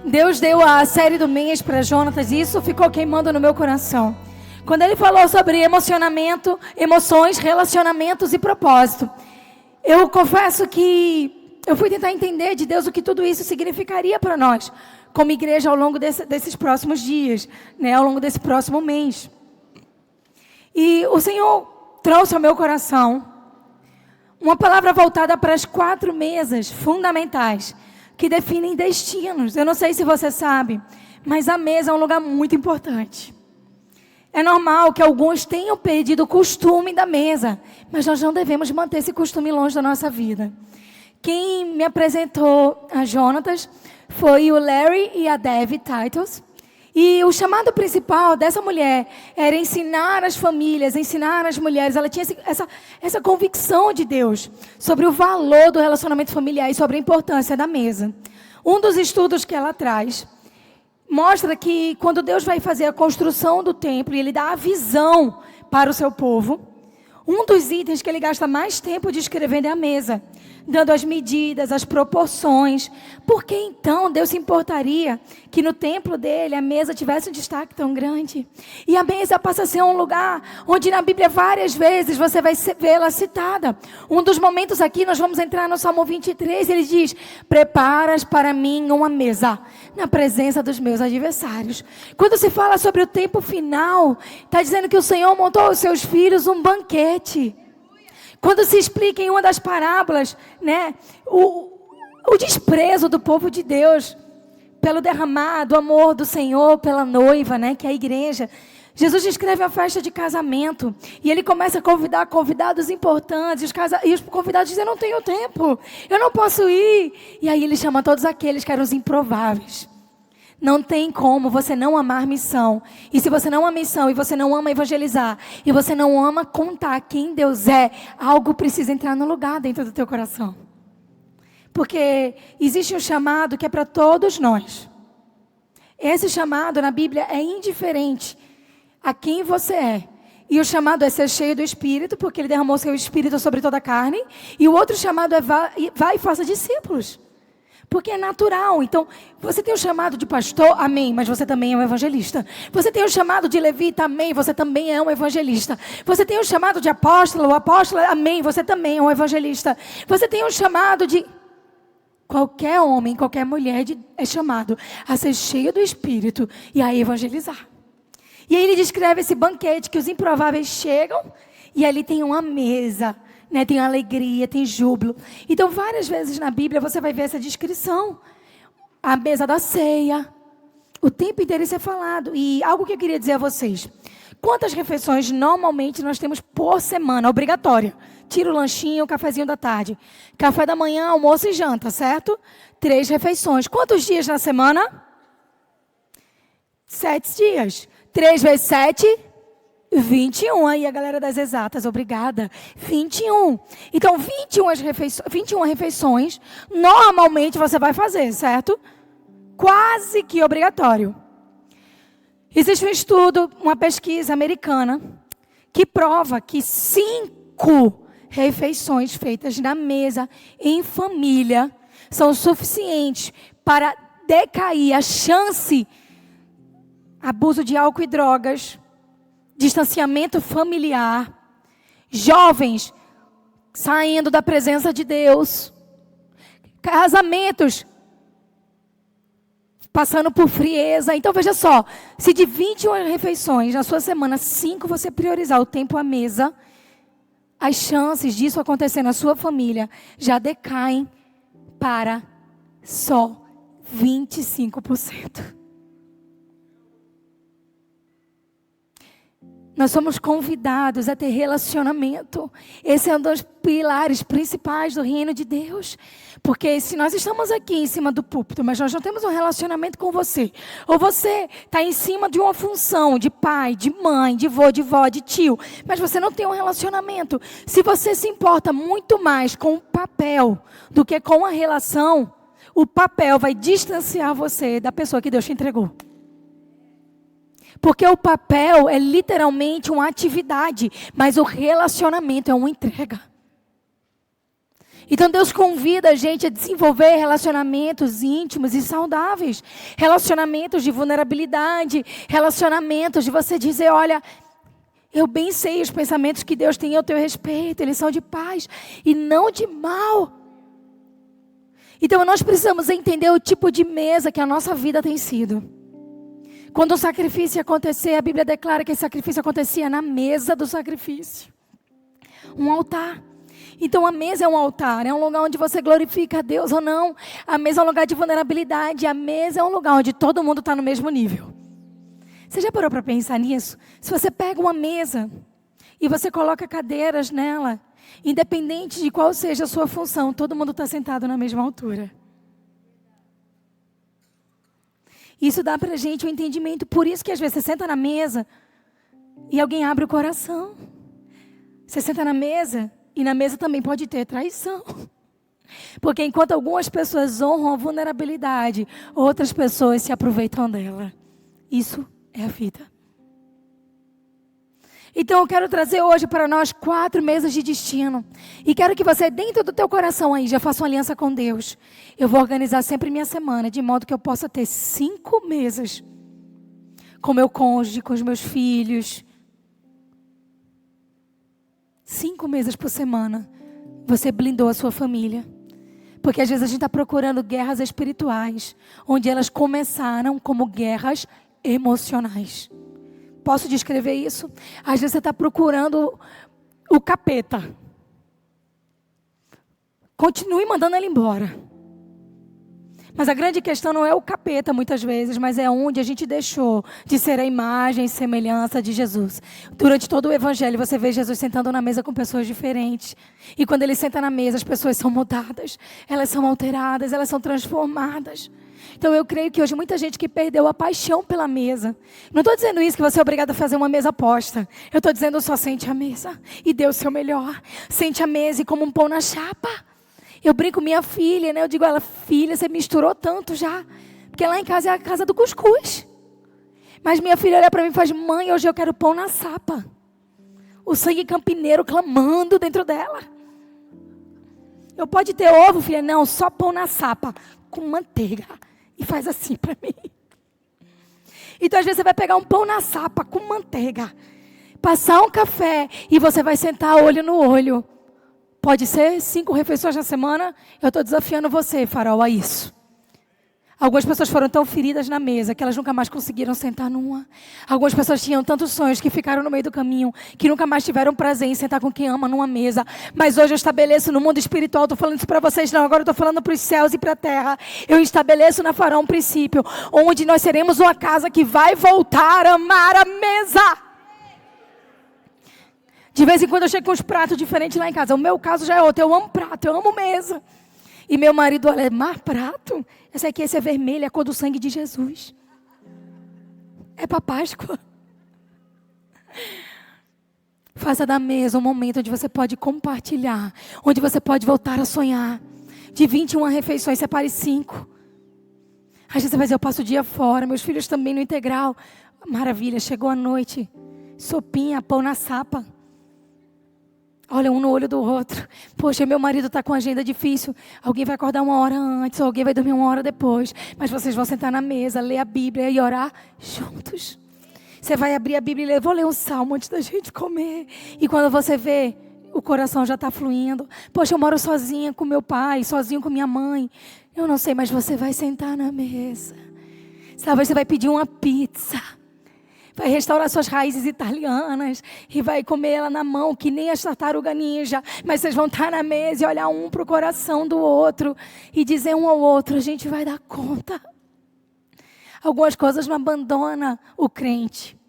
Deus deu a série do mês para Jonatas e isso ficou queimando no meu coração. Quando ele falou sobre emocionamento, emoções, relacionamentos e propósito, eu confesso que eu fui tentar entender de Deus o que tudo isso significaria para nós, como igreja, ao longo desses próximos dias, né, ao longo desse próximo mês. E o Senhor trouxe ao meu coração uma palavra voltada para as 4 mesas fundamentais que definem destinos. Eu não sei se você sabe, mas a mesa é um lugar muito importante. É normal que alguns tenham perdido o costume da mesa, mas nós não devemos manter esse costume longe da nossa vida. Quem me apresentou a Jonatas foi o Larry e a Debbie Titles. E o chamado principal dessa mulher era ensinar as famílias, ensinar as mulheres. Ela tinha essa convicção de Deus sobre o valor do relacionamento familiar e sobre a importância da mesa. Um dos estudos que ela traz mostra que quando Deus vai fazer a construção do templo e Ele dá a visão para o seu povo, um dos itens que Ele gasta mais tempo descrevendo é a mesa, dando as medidas, as proporções. Por que então Deus se importaria que no templo dele a mesa tivesse um destaque tão grande? E a mesa passa a ser um lugar onde na Bíblia várias vezes você vai vê-la citada. Um dos momentos aqui, nós vamos entrar no Salmo 23, ele diz: preparas para mim uma mesa na presença dos meus adversários. Quando se fala sobre o tempo final, está dizendo que o Senhor montou aos seus filhos um banquete. Quando se explica em uma das parábolas, né, o desprezo do povo de Deus pelo derramado amor do Senhor pela noiva, né, que é a igreja. Jesus descreve a festa de casamento e ele começa a convidar convidados importantes. E os convidados dizem: eu não tenho tempo, eu não posso ir. E aí ele chama todos aqueles que eram os improváveis. Não tem como você não amar missão. E se você não ama missão, e você não ama evangelizar, e você não ama contar quem Deus é, algo precisa entrar no lugar dentro do teu coração. Porque existe um chamado que é para todos nós. Esse chamado na Bíblia é indiferente a quem você é. E o chamado é ser cheio do Espírito, porque Ele derramou seu Espírito sobre toda a carne. E o outro chamado é vai e faça discípulos. Porque é natural. Então, você tem o chamado de pastor, amém, mas você também é um evangelista. Você tem o chamado de levita, amém, você também é um evangelista. Você tem o chamado de apóstolo, amém, você também é um evangelista. Você tem o chamado de... Qualquer homem, qualquer mulher é chamado a ser cheio do Espírito e a evangelizar. E aí ele descreve esse banquete que os improváveis chegam e ali tem uma mesa, né, tem alegria, tem júbilo. Então, várias vezes na Bíblia você vai ver essa descrição. A mesa da ceia. O tempo inteiro isso é falado. E algo que eu queria dizer a vocês. Quantas refeições normalmente nós temos por semana? Obrigatória. Tira o lanchinho, o cafezinho da tarde. Café da manhã, almoço e janta, certo? 3 refeições. Quantos dias na semana? 7 dias. 3 vezes 7... 21, aí a galera das exatas, obrigada. 21. Então, 21 refeições, normalmente você vai fazer, certo? Quase que obrigatório. Existe um estudo, uma pesquisa americana, que prova que 5 refeições feitas na mesa, em família, são suficientes para decair a chance, abuso de álcool e drogas, distanciamento familiar, jovens saindo da presença de Deus, casamentos passando por frieza. Então veja só, se de 21 refeições na sua semana, 5 você priorizar o tempo à mesa, as chances disso acontecer na sua família já decaem para só 25%. Nós somos convidados a ter relacionamento. Esse é um dos pilares principais do reino de Deus. Porque se nós estamos aqui em cima do púlpito, mas nós não temos um relacionamento com você, ou você está em cima de uma função de pai, de mãe, de vô, de vó, de tio, mas você não tem um relacionamento. Se você se importa muito mais com o papel do que com a relação, o papel vai distanciar você da pessoa que Deus te entregou. Porque o papel é literalmente uma atividade, mas o relacionamento é uma entrega. Então Deus convida a gente a desenvolver relacionamentos íntimos e saudáveis. Relacionamentos de vulnerabilidade. Relacionamentos de você dizer, olha, eu bem sei os pensamentos que Deus tem ao teu respeito. Eles são de paz e não de mal. Então nós precisamos entender o tipo de mesa que a nossa vida tem sido. Quando o sacrifício acontecer, a Bíblia declara que esse sacrifício acontecia na mesa do sacrifício. Um altar. Então a mesa é um altar, é um lugar onde você glorifica a Deus ou não. A mesa é um lugar de vulnerabilidade, a mesa é um lugar onde todo mundo está no mesmo nível. Você já parou para pensar nisso? Se você pega uma mesa e você coloca cadeiras nela, independente de qual seja a sua função, todo mundo está sentado na mesma altura. Isso dá para a gente um entendimento, por isso que às vezes você senta na mesa e alguém abre o coração. Você senta na mesa e na mesa também pode ter traição. Porque enquanto algumas pessoas honram a vulnerabilidade, outras pessoas se aproveitam dela. Isso é a vida. Então eu quero trazer hoje para nós 4 mesas de destino. E quero que você, dentro do teu coração aí, já faça uma aliança com Deus. Eu vou organizar sempre minha semana, de modo que eu possa ter 5 mesas. Com meu cônjuge, com os meus filhos. 5 mesas por semana. Você blindou a sua família. Porque às vezes a gente está procurando guerras espirituais, onde elas começaram como guerras emocionais. Posso descrever isso? Às vezes você está procurando o capeta. Continue mandando ele embora. Mas a grande questão não é o capeta muitas vezes, mas é onde a gente deixou de ser a imagem e semelhança de Jesus. Durante todo o evangelho você vê Jesus sentando na mesa com pessoas diferentes. E quando ele senta na mesa, as pessoas são mudadas, elas são alteradas, elas são transformadas. Então eu creio que hoje muita gente que perdeu a paixão pela mesa. Não estou dizendo isso que você é obrigado a fazer uma mesa posta. Eu estou dizendo só sente a mesa e dê o seu melhor. Sente a mesa e como um pão na chapa. Eu brinco com minha filha, né? Eu digo a ela, filha, você misturou tanto já. Porque lá em casa é a casa do cuscuz. Mas minha filha olha para mim e faz, mãe, hoje eu quero pão na sapa. O sangue campineiro clamando dentro dela. Eu pode ter ovo, filha? Não, só pão na sapa, com manteiga. E faz assim para mim. Então às vezes você vai pegar um pão na sapa com manteiga. Passar um café e você vai sentar olho no olho. Pode ser 5 refeições na semana. Eu estou desafiando você, Farol, a isso. Algumas pessoas foram tão feridas na mesa que elas nunca mais conseguiram sentar numa. Algumas pessoas tinham tantos sonhos que ficaram no meio do caminho, que nunca mais tiveram prazer em sentar com quem ama numa mesa. Mas hoje eu estabeleço no mundo espiritual, estou falando isso para vocês não, agora eu estou falando para os céus e para a terra. Eu estabeleço na Farol um princípio, onde nós seremos uma casa que vai voltar a amar a mesa. De vez em quando eu chego com uns pratos diferentes lá em casa. O meu caso já é outro. Eu amo prato, eu amo mesa. E meu marido olha, mas prato? Esse é vermelho, é a cor do sangue de Jesus. É para Páscoa. Faça da mesa um momento onde você pode compartilhar. Onde você pode voltar a sonhar. De 21 refeições, separe 5. Às vezes você vai dizer, eu passo o dia fora. Meus filhos também no integral. Maravilha, chegou a noite. Sopinha, pão na sapa. Olha um no olho do outro. Poxa, meu marido está com agenda difícil. Alguém vai acordar 1 hora antes, ou alguém vai dormir 1 hora depois. Mas vocês vão sentar na mesa, ler a Bíblia e orar juntos. Você vai abrir a Bíblia e ler, vou ler um salmo antes da gente comer. E quando você vê, o coração já está fluindo. Poxa, eu moro sozinha com meu pai, sozinho com minha mãe. Eu não sei, mas você vai sentar na mesa. Talvez você vai pedir uma pizza. Vai restaurar suas raízes italianas e vai comer ela na mão, que nem a tartaruga ninja. Mas vocês vão estar na mesa e olhar um para o coração do outro e dizer um ao outro, a gente vai dar conta. Algumas coisas não abandonam o crente.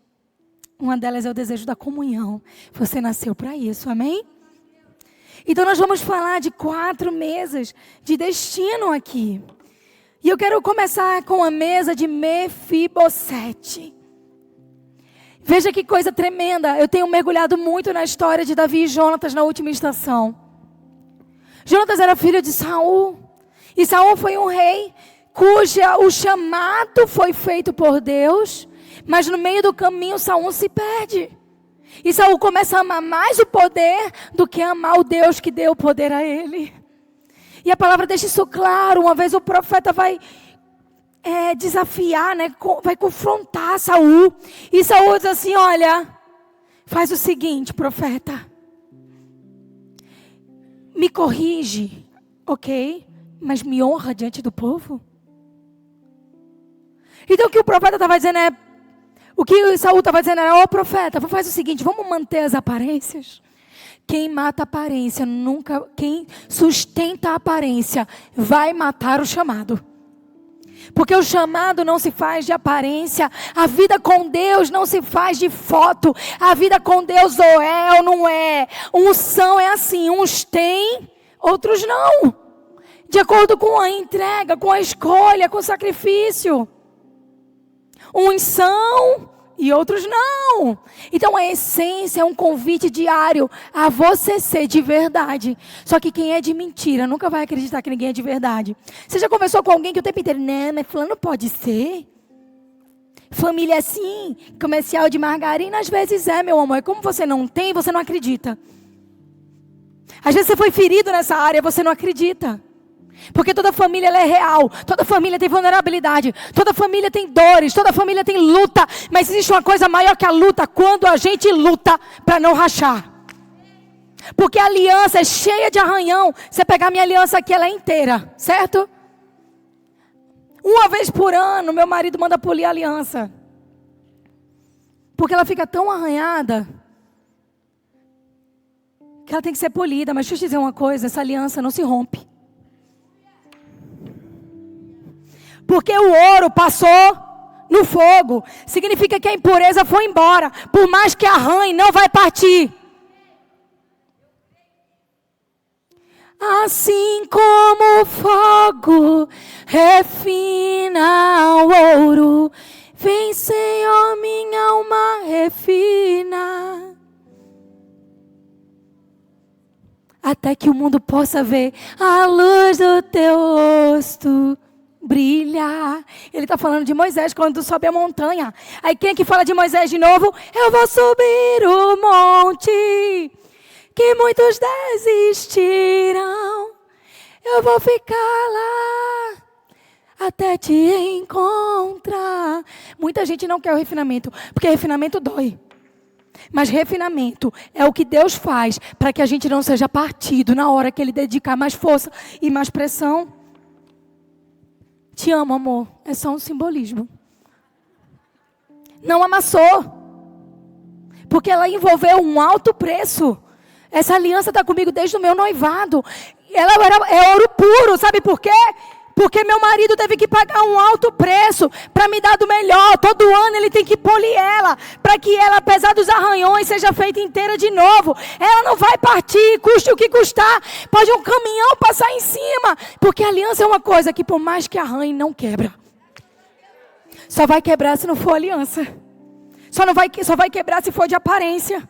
Uma delas é o desejo da comunhão. Você nasceu para isso, amém? Então nós vamos falar de 4 mesas de destino aqui. E eu quero começar com a mesa de Mefibosete. Veja que coisa tremenda. Eu tenho mergulhado muito na história de Davi e Jonatas na última estação. Jonatas era filho de Saul. E Saul foi um rei o chamado foi feito por Deus. Mas no meio do caminho Saul se perde. E Saul começa a amar mais o poder do que amar o Deus que deu o poder a ele. E a palavra deixa isso claro. Uma vez o profeta vai desafiar, né? Vai confrontar Saul. E Saul diz assim, olha, faz o seguinte, profeta. Me corrige, ok? Mas me honra diante do povo. Então o que o profeta estava dizendo o que Saul estava dizendo era, ô profeta, faz o seguinte, vamos manter as aparências. Quem mata a aparência, quem sustenta a aparência, vai matar o chamado. Porque o chamado não se faz de aparência, a vida com Deus não se faz de foto, a vida com Deus ou é ou não é. Uns são assim, uns têm, outros não. De acordo com a entrega, com a escolha, com o sacrifício. Uns são e outros não. Então a essência é um convite diário a você ser de verdade. Só que quem é de mentira nunca vai acreditar que ninguém é de verdade. Você já conversou com alguém que o tempo inteiro, né, mas fulano pode ser? Família assim, comercial de margarina, às vezes é, meu amor. Como você não tem, você não acredita. Às vezes você foi ferido nessa área, você não acredita. Porque toda família ela é real, toda família tem vulnerabilidade, toda família tem dores, toda família tem luta. Mas existe uma coisa maior que a luta, quando a gente luta para não rachar. Porque a aliança é cheia de arranhão. Você pegar minha aliança aqui, ela é inteira, certo? Uma vez por ano, meu marido manda polir a aliança. Porque ela fica tão arranhada que ela tem que ser polida. Mas deixa eu te dizer uma coisa, essa aliança não se rompe. Porque o ouro passou no fogo. Significa que a impureza foi embora. Por mais que arranhe, não vai partir. Assim como o fogo refina o ouro, vem, Senhor, minha alma refina. Até que o mundo possa ver a luz do teu rosto brilhar. Ele está falando de Moisés quando sobe a montanha. Aí quem é que fala de Moisés de novo? Eu vou subir o monte que muitos desistiram. Eu vou ficar lá até te encontrar. Muita gente não quer o refinamento, porque refinamento dói. Mas refinamento é o que Deus faz para que a gente não seja partido na hora que Ele dedicar mais força e mais pressão. Te amo, amor. É só um simbolismo. Não amassou. Porque ela envolveu um alto preço. Essa aliança está comigo desde o meu noivado. Ela é ouro puro, sabe por quê? Porque meu marido teve que pagar um alto preço para me dar do melhor. Todo ano ele tem que polir ela, para que ela, apesar dos arranhões, seja feita inteira de novo. Ela não vai partir, custe o que custar. Pode um caminhão passar em cima. Porque a aliança é uma coisa que por mais que arranhe, não quebra. Só vai quebrar se não for aliança. Só vai quebrar se for de aparência.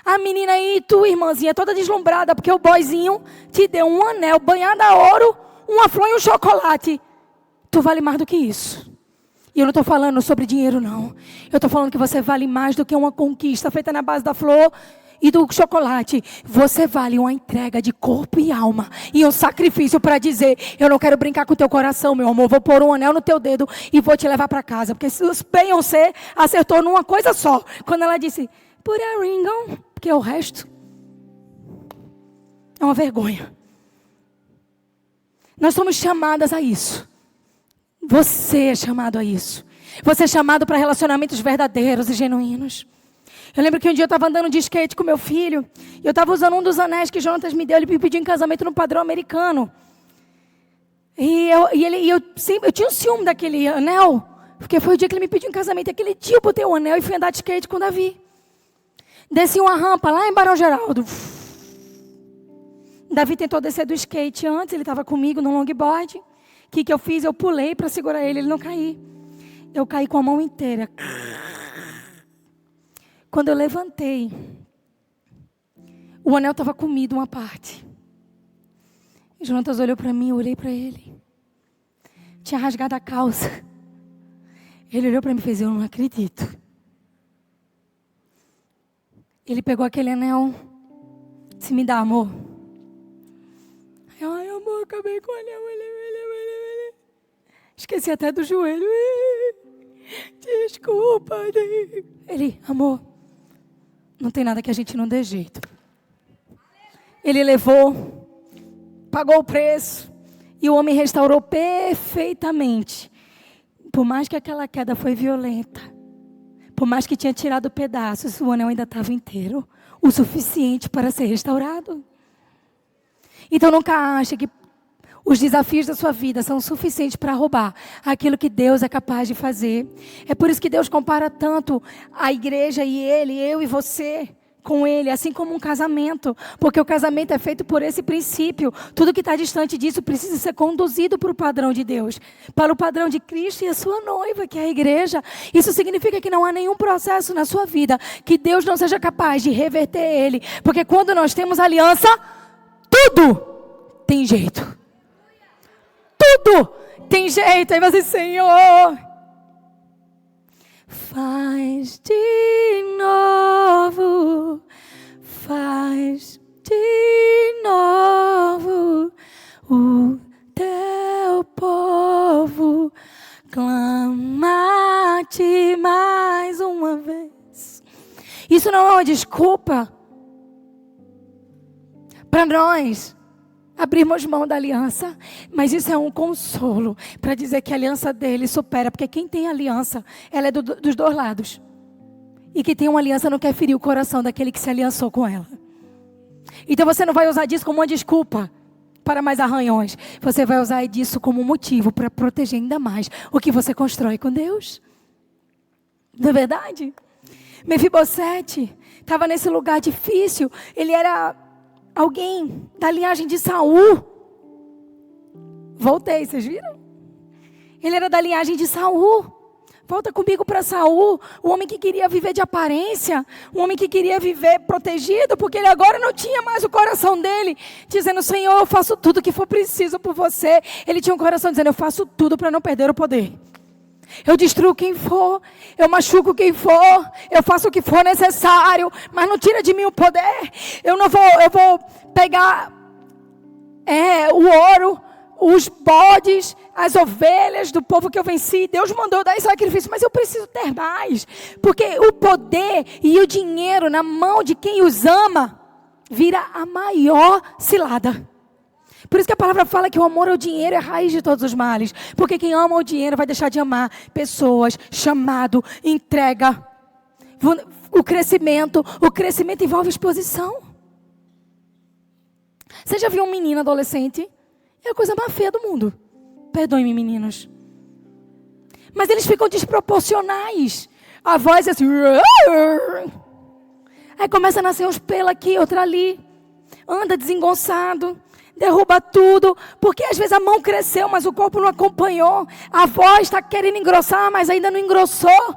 A menina aí, tu, irmãzinha, toda deslumbrada, porque o boyzinho te deu um anel banhado a ouro, uma flor e um chocolate. Tu vale mais do que isso. E eu não estou falando sobre dinheiro, não. Eu estou falando que você vale mais do que uma conquista feita na base da flor e do chocolate. Você vale uma entrega de corpo e alma. E um sacrifício para dizer, eu não quero brincar com o teu coração, meu amor. Vou pôr um anel no teu dedo e vou te levar para casa. Porque Beyoncé acertou numa coisa só. Quando ela disse, put a ring on. Porque o resto é uma vergonha. Nós somos chamadas a isso. Você é chamado a isso. Você é chamado para relacionamentos verdadeiros e genuínos. Eu lembro que um dia eu estava andando de skate com meu filho. E eu estava usando um dos anéis que Jonatas me deu. Ele me pediu em casamento no padrão americano. E eu tinha um ciúme daquele anel. Porque foi o dia que ele me pediu em casamento. Aquele dia eu botei o anel e fui andar de skate com o Davi. Desci uma rampa lá em Barão Geraldo. Davi tentou descer do skate antes, ele estava comigo no longboard. O que eu fiz? Eu pulei para segurar ele não cair. Eu caí com a mão inteira. Quando eu levantei, o anel estava comido uma parte. E Jonatas olhou para mim, eu olhei para ele. Tinha rasgado a calça. Ele olhou para mim e fez, eu não acredito. Ele pegou aquele anel, disse, me dá, amor. acabei com o anel. Esqueci até do joelho. Desculpa. Ele, amor, não tem nada que a gente não dê jeito. Ele levou, pagou o preço e o homem restaurou perfeitamente. Por mais que aquela queda foi violenta, por mais que tinha tirado pedaços, o anel ainda estava inteiro, o suficiente para ser restaurado. Então nunca ache que os desafios da sua vida são suficientes para roubar aquilo que Deus é capaz de fazer. É por isso que Deus compara tanto a igreja e Ele, eu e você, com Ele, assim como um casamento. Porque o casamento é feito por esse princípio. Tudo que está distante disso precisa ser conduzido para o padrão de Deus. Para o padrão de Cristo e a sua noiva, que é a igreja. Isso significa que não há nenhum processo na sua vida que Deus não seja capaz de reverter ele. Porque quando nós temos aliança, tudo tem jeito. Tudo tem jeito. Aí você, Senhor, faz de novo, faz de novo. O teu povo clama-te mais uma vez. Isso não é uma desculpa para nós abrirmos mão da aliança, mas isso é um consolo para dizer que a aliança dele supera, porque quem tem aliança, ela é dos dois lados. E quem tem uma aliança não quer ferir o coração daquele que se aliançou com ela. Então você não vai usar disso como uma desculpa para mais arranhões. Você vai usar disso como um motivo para proteger ainda mais o que você constrói com Deus. Não é verdade? Mefibosete estava nesse lugar difícil. Ele era alguém da linhagem de Saul. Voltei, vocês viram? Ele era da linhagem de Saul. Volta comigo para Saul, o homem que queria viver de aparência, um homem que queria viver protegido, porque ele agora não tinha mais o coração dele, dizendo, Senhor, eu faço tudo o que for preciso por você. Ele tinha um coração dizendo, eu faço tudo para não perder o poder. Eu destruo quem for, eu machuco quem for, eu faço o que for necessário, mas não tira de mim o poder. Eu vou pegar o ouro, os bodes, as ovelhas do povo que eu venci. Deus mandou eu dar esse sacrifício, mas eu preciso ter mais. Porque o poder e o dinheiro na mão de quem os ama vira a maior cilada. Por isso que a palavra fala que o amor ao dinheiro é a raiz de todos os males. Porque quem ama o dinheiro vai deixar de amar pessoas, chamado, entrega. O crescimento envolve exposição. Você já viu um menino adolescente? É a coisa mais feia do mundo. Perdoem-me, meninos. Mas eles ficam desproporcionais. A voz é assim. Aí começa a nascer uns pelos aqui, outro ali. Anda desengonçado. Derruba tudo. Porque às vezes a mão cresceu, mas o corpo não acompanhou. A voz está querendo engrossar, mas ainda não engrossou.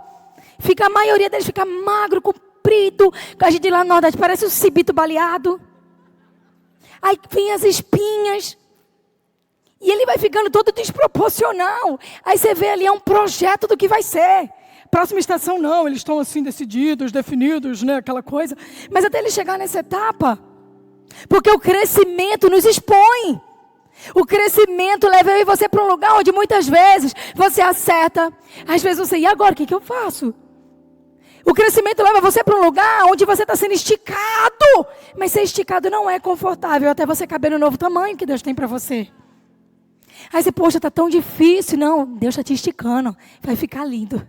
A maioria deles fica magro, comprido. A gente lá no Nordeste parece um cibito baleado. Aí vem as espinhas. E ele vai ficando todo desproporcional. Aí você vê ali, é um projeto do que vai ser. Próxima estação não, eles estão assim decididos, definidos, né? Aquela coisa. Mas até ele chegar nessa etapa. Porque o crescimento nos expõe. O crescimento leva eu e você para um lugar onde muitas vezes você acerta. Às vezes você, e agora, o que eu faço? O crescimento leva você para um lugar onde você está sendo esticado. Mas ser esticado não é confortável até você caber no novo tamanho que Deus tem para você. Aí você, poxa, está tão difícil. Não, Deus está te esticando. Vai ficar lindo.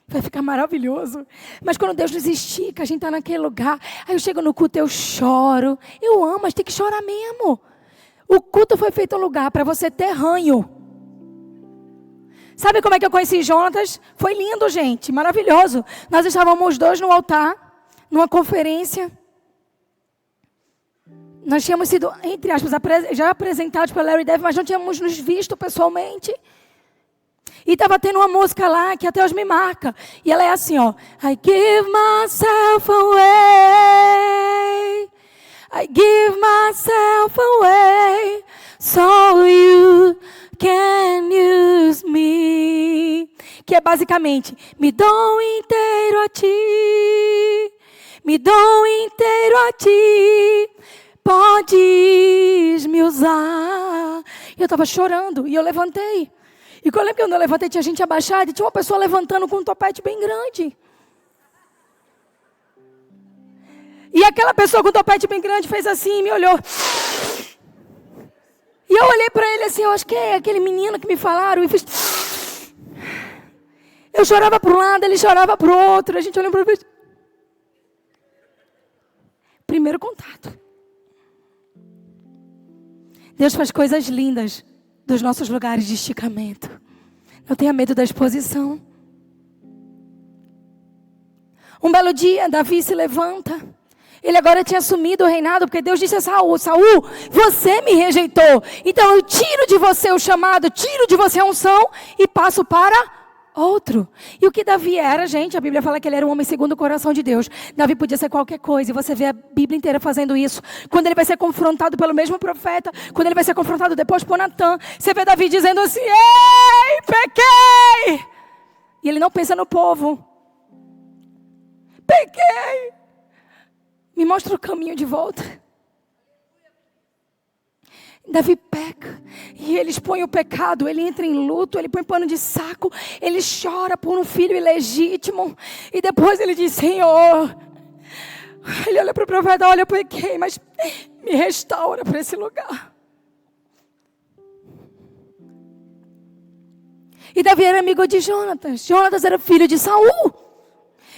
Vai ficar maravilhoso. Mas quando Deus nos estica, a gente está naquele lugar. Aí eu chego no culto, eu choro. Eu amo, mas tem que chorar mesmo. O culto foi feito um lugar para você ter ranho. Sabe como é que eu conheci Jonatas? Foi lindo, gente. Maravilhoso. Nós estávamos os dois no altar, numa conferência. Nós tínhamos sido, entre aspas, já apresentados pelo Larry David, mas não tínhamos nos visto pessoalmente. E estava tendo uma música lá que até hoje me marca. E ela é assim, ó. I give myself away. I give myself away. So you can use me. Que é basicamente, me dou inteiro a ti. Me dou inteiro a ti. podes me usar. E eu estava chorando, e eu levantei. E quando eu levantei, tinha gente abaixada, e tinha uma pessoa levantando com um topete bem grande. E aquela pessoa com um topete bem grande fez assim, e me olhou. E eu olhei para ele assim, eu acho que é aquele menino que me falaram, e fiz... Eu chorava para um lado, ele chorava para o outro, a gente olhou para o outro. Primeiro contato. Deus faz coisas lindas dos nossos lugares de esticamento. Não tenha medo da exposição. Um belo dia, Davi se levanta. Ele agora tinha assumido o reinado, porque Deus disse a Saul, Saul, você me rejeitou. Então eu tiro de você o chamado, tiro de você a unção e passo para outro. E o que Davi era, gente? A Bíblia fala que ele era um homem segundo o coração de Deus. Davi podia ser qualquer coisa, e você vê a Bíblia inteira fazendo isso. Quando ele vai ser confrontado pelo mesmo profeta, quando ele vai ser confrontado depois por Natã, você vê Davi dizendo assim, ei, pequei! E ele não pensa no povo. Pequei! Me mostra o caminho de volta. Davi peca, e ele expõe o pecado, ele entra em luto, ele põe pano de saco, ele chora por um filho ilegítimo, e depois ele diz, Senhor, ele olha para o profeta, olha, eu pequei, mas me restaura para esse lugar. E Davi era amigo de Jonatas, Jonatas era filho de Saul.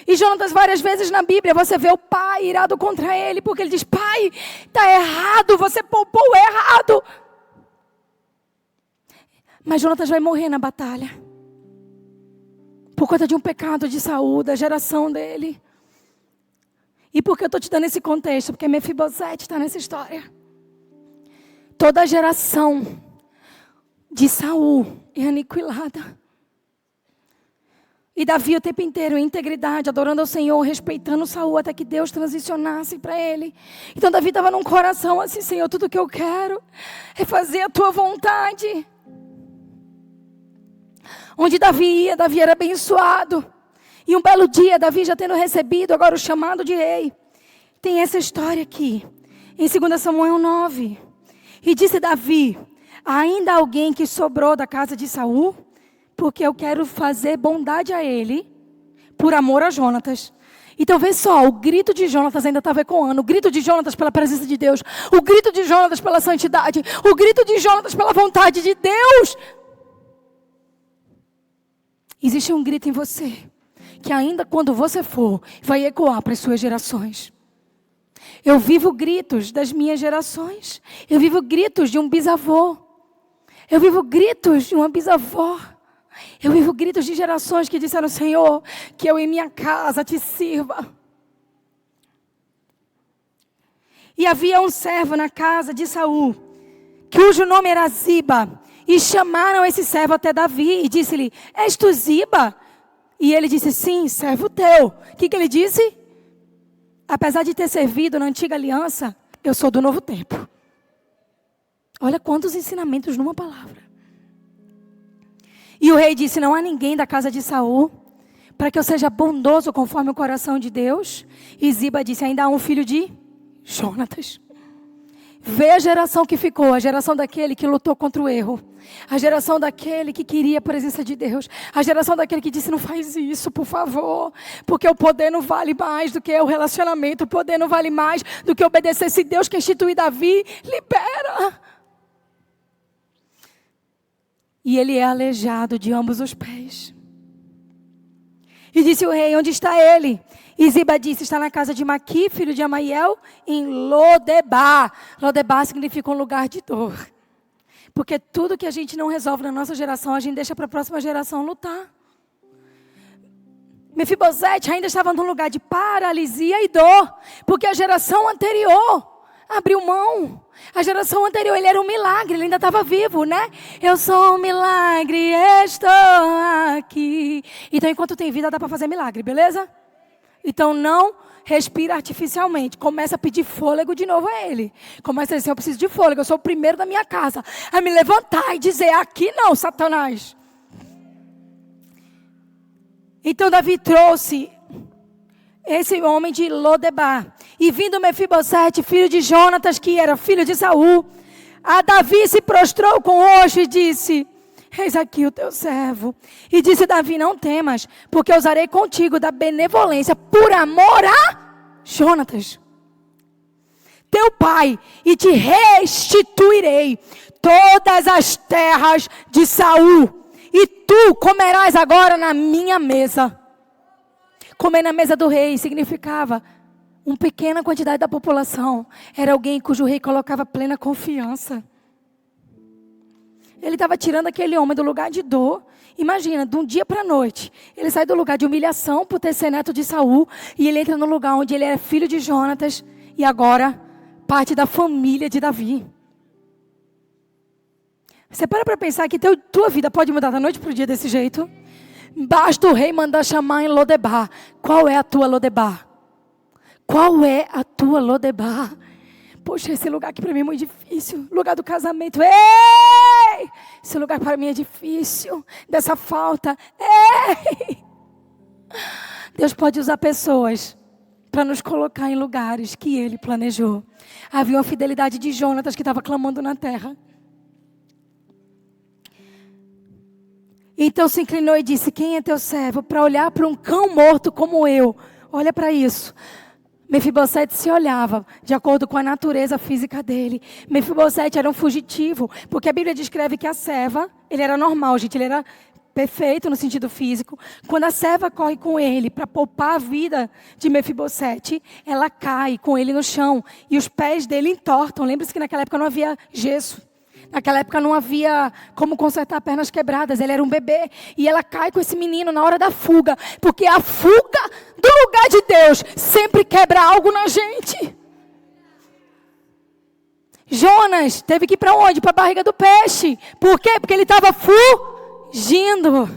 E Jonatas, várias vezes na Bíblia, você vê o pai irado contra ele, porque ele diz, pai, está errado, você poupou errado. Mas Jonatas vai morrer na batalha, por conta de um pecado de Saul, da geração dele. E por que eu estou te dando esse contexto? Porque Mefibosete está nessa história. Toda a geração de Saul é aniquilada. E Davi o tempo inteiro em integridade, adorando ao Senhor, respeitando Saul, até que Deus transicionasse para ele. Então Davi estava num coração assim, Senhor, tudo que eu quero é fazer a tua vontade. Onde Davi ia, Davi era abençoado. E um belo dia, Davi já tendo recebido agora o chamado de rei. Tem essa história aqui, em 2 Samuel 9. E disse Davi, ainda há alguém que sobrou da casa de Saul? Porque eu quero fazer bondade a ele, por amor a Jonatas. Então vê só, o grito de Jonatas ainda estava ecoando. O grito de Jonatas pela presença de Deus. O grito de Jonatas pela santidade. O grito de Jonatas pela vontade de Deus. Existe um grito em você, que ainda quando você for, vai ecoar para as suas gerações. Eu vivo gritos das minhas gerações. Eu vivo gritos de um bisavô. Eu vivo gritos de uma bisavó. Eu vivo gritos de gerações que disseram, Senhor, que eu em minha casa te sirva. E havia um servo na casa de Saul, cujo nome era Ziba. E chamaram esse servo até Davi e disse-lhe, és tu Ziba? E ele disse, sim, servo teu. O que ele disse? Apesar de ter servido na antiga aliança, eu sou do novo tempo. Olha quantos ensinamentos numa palavra. E o rei disse, não há ninguém da casa de Saul, para que eu seja bondoso conforme o coração de Deus. E Ziba disse, ainda há um filho de Jonatas. Vê a geração que ficou, a geração daquele que lutou contra o erro. A geração daquele que queria a presença de Deus. A geração daquele que disse, não faz isso, por favor. Porque o poder não vale mais do que o relacionamento. O poder não vale mais do que obedecer. Se Deus quer instituir Davi, libera. E ele é aleijado de ambos os pés. E disse o rei, onde está ele? E Ziba disse, está na casa de Maqui, filho de Amaiel, em Lodebar. Lodebar significa um lugar de dor. Porque tudo que a gente não resolve na nossa geração, a gente deixa para a próxima geração lutar. Mefibosete ainda estava num lugar de paralisia e dor. Porque a geração anterior abriu mão. A geração anterior, ele era um milagre, ele ainda estava vivo, né? Eu sou um milagre, estou aqui. Então, enquanto tem vida, dá para fazer milagre, beleza? Então, não respira artificialmente. Começa a pedir fôlego de novo a ele. Começa a dizer, eu preciso de fôlego, eu sou o primeiro da minha casa. A me levantar e dizer, aqui não, Satanás. Então, Davi trouxe esse homem de Lodebar. E vindo Mefibosete, filho de Jonatas, que era filho de Saul, a Davi se prostrou com rosto e disse: eis aqui o teu servo. E disse Davi: não temas, porque eu usarei contigo da benevolência por amor a Jonatas, teu pai, e te restituirei todas as terras de Saul, e tu comerás agora na minha mesa. Comer na mesa do rei significava uma pequena quantidade da população. Era alguém cujo rei colocava plena confiança. Ele estava tirando aquele homem do lugar de dor. Imagina, de um dia para a noite, ele sai do lugar de humilhação por ter sido neto de Saul, e ele entra no lugar onde ele era filho de Jonatas, e agora parte da família de Davi. Você para pensar que tua vida pode mudar da noite para o dia desse jeito? Basta o rei mandar chamar em Lodebar. Qual é a tua Lodebar? Qual é a tua Lodebar? Poxa, esse lugar aqui para mim é muito difícil. Lugar do casamento. Ei! Esse lugar para mim é difícil. Dessa falta. Ei! Deus pode usar pessoas para nos colocar em lugares que Ele planejou. Havia uma fidelidade de Jonatas que estava clamando na terra. Então se inclinou e disse: quem é teu servo para olhar para um cão morto como eu? Olha para isso. Mefibosete se olhava de acordo com a natureza física dele. Mefibosete era um fugitivo, porque a Bíblia descreve que a serva, ele era normal, gente, ele era perfeito no sentido físico. Quando a serva corre com ele para poupar a vida de Mefibosete, ela cai com ele no chão e os pés dele entortam. Lembre-se que naquela época não havia gesso. Naquela época não havia como consertar pernas quebradas. Ele era um bebê. E ela cai com esse menino na hora da fuga. Porque a fuga do lugar de Deus sempre quebra algo na gente. Jonas teve que ir para onde? Para a barriga do peixe. Por quê? Porque ele estava fugindo.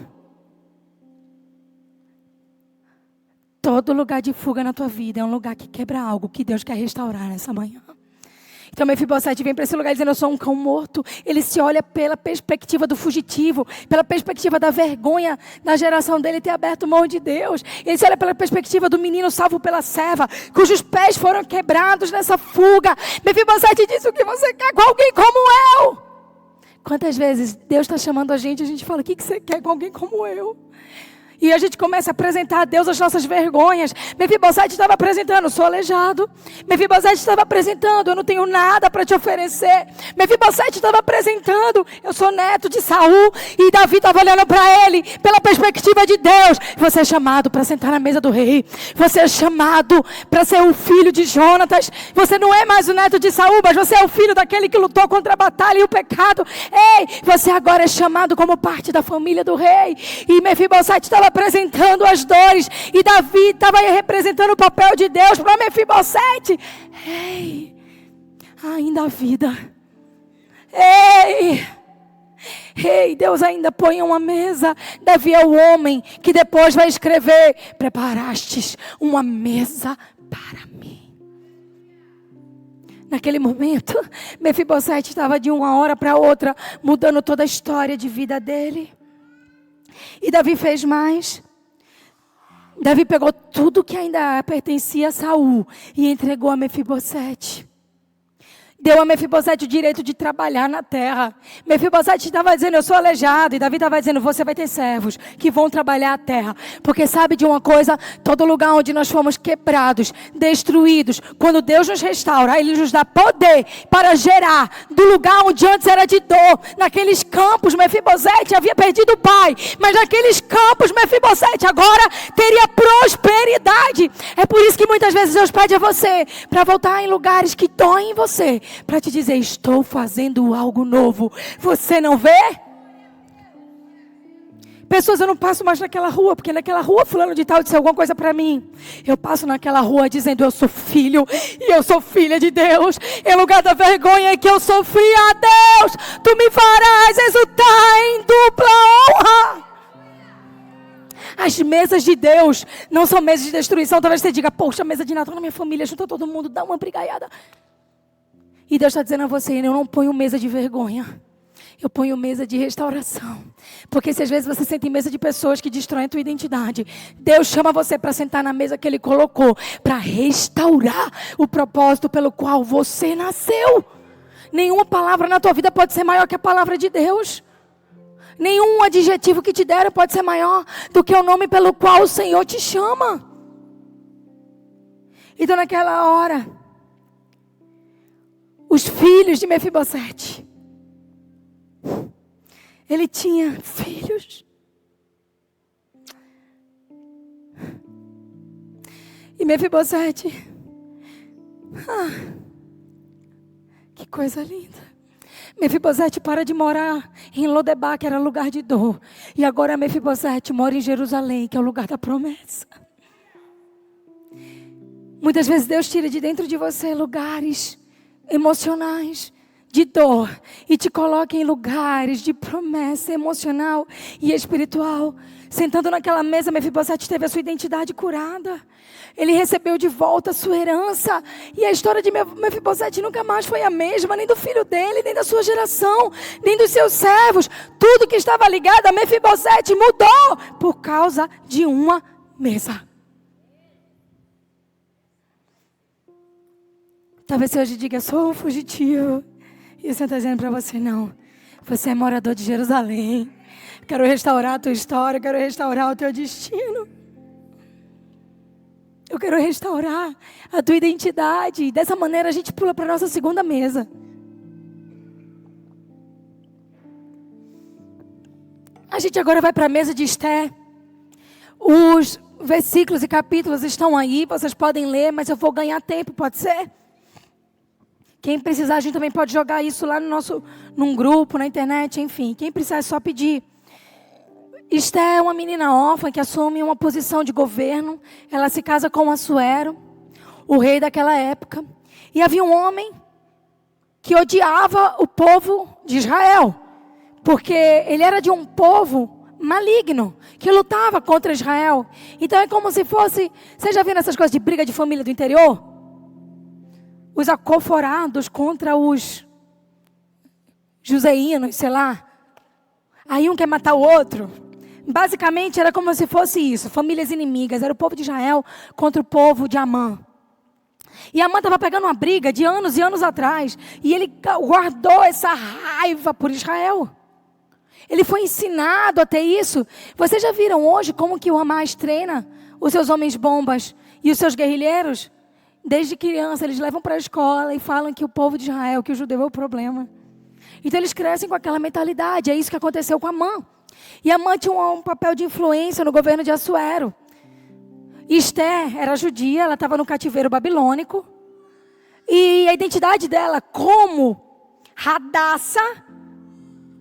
Todo lugar de fuga na tua vida é um lugar que quebra algo que Deus quer restaurar nessa manhã. Então Mefibosete vem para esse lugar dizendo: eu sou um cão morto. Ele se olha pela perspectiva do fugitivo, pela perspectiva da vergonha da geração dele ter aberto mão de Deus. Ele se olha pela perspectiva do menino salvo pela serva, cujos pés foram quebrados nessa fuga. Mefibosete diz: o que você quer com alguém como eu? Quantas vezes Deus está chamando a gente fala: o que você quer com alguém como eu? E a gente começa a apresentar a Deus as nossas vergonhas. Mefibosete estava apresentando: sou aleijado. Mefibosete estava apresentando: eu não tenho nada para te oferecer. Mefibosete estava apresentando: eu sou neto de Saul. E Davi estava olhando para ele pela perspectiva de Deus. Você é chamado para sentar na mesa do rei. Você é chamado para ser o filho de Jonatas. Você não é mais o neto de Saul, mas você é o filho daquele que lutou contra a batalha e o pecado. Ei, você agora é chamado como parte da família do rei. E Mefibosete estava apresentando as dores, e Davi estava representando o papel de Deus para Mefibosete. Ei, ainda há vida. Ei, Deus ainda põe uma mesa. Davi é o homem que depois vai escrever: preparastes uma mesa para mim. Naquele momento, Mefibosete estava de uma hora para outra mudando toda a história de vida dele. E Davi fez mais. Davi pegou tudo que ainda pertencia a Saul e entregou a Mefibosete. Deu a Mefibosete o direito de trabalhar na terra. Mefibosete estava dizendo: eu sou aleijado. E Davi estava dizendo: você vai ter servos que vão trabalhar a terra. Porque sabe de uma coisa? Todo lugar onde nós fomos quebrados, destruídos, quando Deus nos restaura, Ele nos dá poder para gerar do lugar onde antes era de dor. Naqueles campos, Mefibosete havia perdido o pai. Mas naqueles campos, Mefibosete agora teria prosperidade. É por isso que muitas vezes Deus pede a você para voltar em lugares que doem em você, para te dizer: estou fazendo algo novo. Você não vê? Pessoas: eu não passo mais naquela rua, porque naquela rua fulano de tal disse alguma coisa para mim. Eu passo naquela rua dizendo: eu sou filho e eu sou filha de Deus. Em lugar da vergonha que eu sofri, a Deus, tu me farás exultar em dupla honra. As mesas de Deus não são mesas de destruição. Talvez você diga: poxa, mesa de Natal na minha família, junta todo mundo, dá uma brigaiada. E Deus está dizendo a você: eu não ponho mesa de vergonha. Eu ponho mesa de restauração. Porque se às vezes você senta em mesa de pessoas que destroem a tua identidade, Deus chama você para sentar na mesa que Ele colocou, para restaurar o propósito pelo qual você nasceu. Nenhuma palavra na tua vida pode ser maior que a palavra de Deus. Nenhum adjetivo que te deram pode ser maior do que o nome pelo qual o Senhor te chama. Então naquela hora, os filhos de Mefibosete, ele tinha filhos. E Mefibosete, que coisa linda. Mefibosete para de morar em Lodebar, que era lugar de dor. E agora Mefibosete mora em Jerusalém, que é o lugar da promessa. Muitas vezes Deus tira de dentro de você lugares emocionais de dor e te coloca em lugares de promessa emocional e espiritual. Sentando naquela mesa, Mefibosete teve a sua identidade curada. Ele recebeu de volta a sua herança. E a história de Mefibosete nunca mais foi a mesma, nem do filho dele, nem da sua geração, nem dos seus servos. Tudo que estava ligado a Mefibosete mudou por causa de uma mesa. Talvez você hoje diga, eu sou um fugitivo. E o Senhor está dizendo para você, não. Você é morador de Jerusalém. Quero restaurar a tua história, quero restaurar o teu destino. Eu quero restaurar a tua identidade. E dessa maneira a gente pula para a nossa segunda mesa. A gente agora vai para a mesa de Esté. Os versículos e capítulos estão aí, vocês podem ler, mas eu vou ganhar tempo, pode ser? Quem precisar, a gente também pode jogar isso lá num grupo, na internet, enfim. Quem precisar é só pedir. Esté é uma menina órfã que assume uma posição de governo. Ela se casa com Assuero, o rei daquela época. E havia um homem que odiava o povo de Israel, porque ele era de um povo maligno, que lutava contra Israel. Então é como se fosse... Você já viu essas coisas de briga de família do interior? Os acoforados contra os juseínos, sei lá. Aí um quer matar o outro. Basicamente era como se fosse isso, famílias inimigas. Era o povo de Israel contra o povo de Amã. E Amã estava pegando uma briga de anos e anos atrás. E ele guardou essa raiva por Israel. Ele foi ensinado a ter isso. Vocês já viram hoje como que o Hamas treina os seus homens bombas e os seus guerrilheiros? Desde criança, eles levam para a escola e falam que o povo de Israel, que o judeu é o problema. Então, eles crescem com aquela mentalidade. É isso que aconteceu com Amã. E Amã tinha um papel de influência no governo de Assuero. Esté era judia, ela estava no cativeiro babilônico. E a identidade dela como Hadassa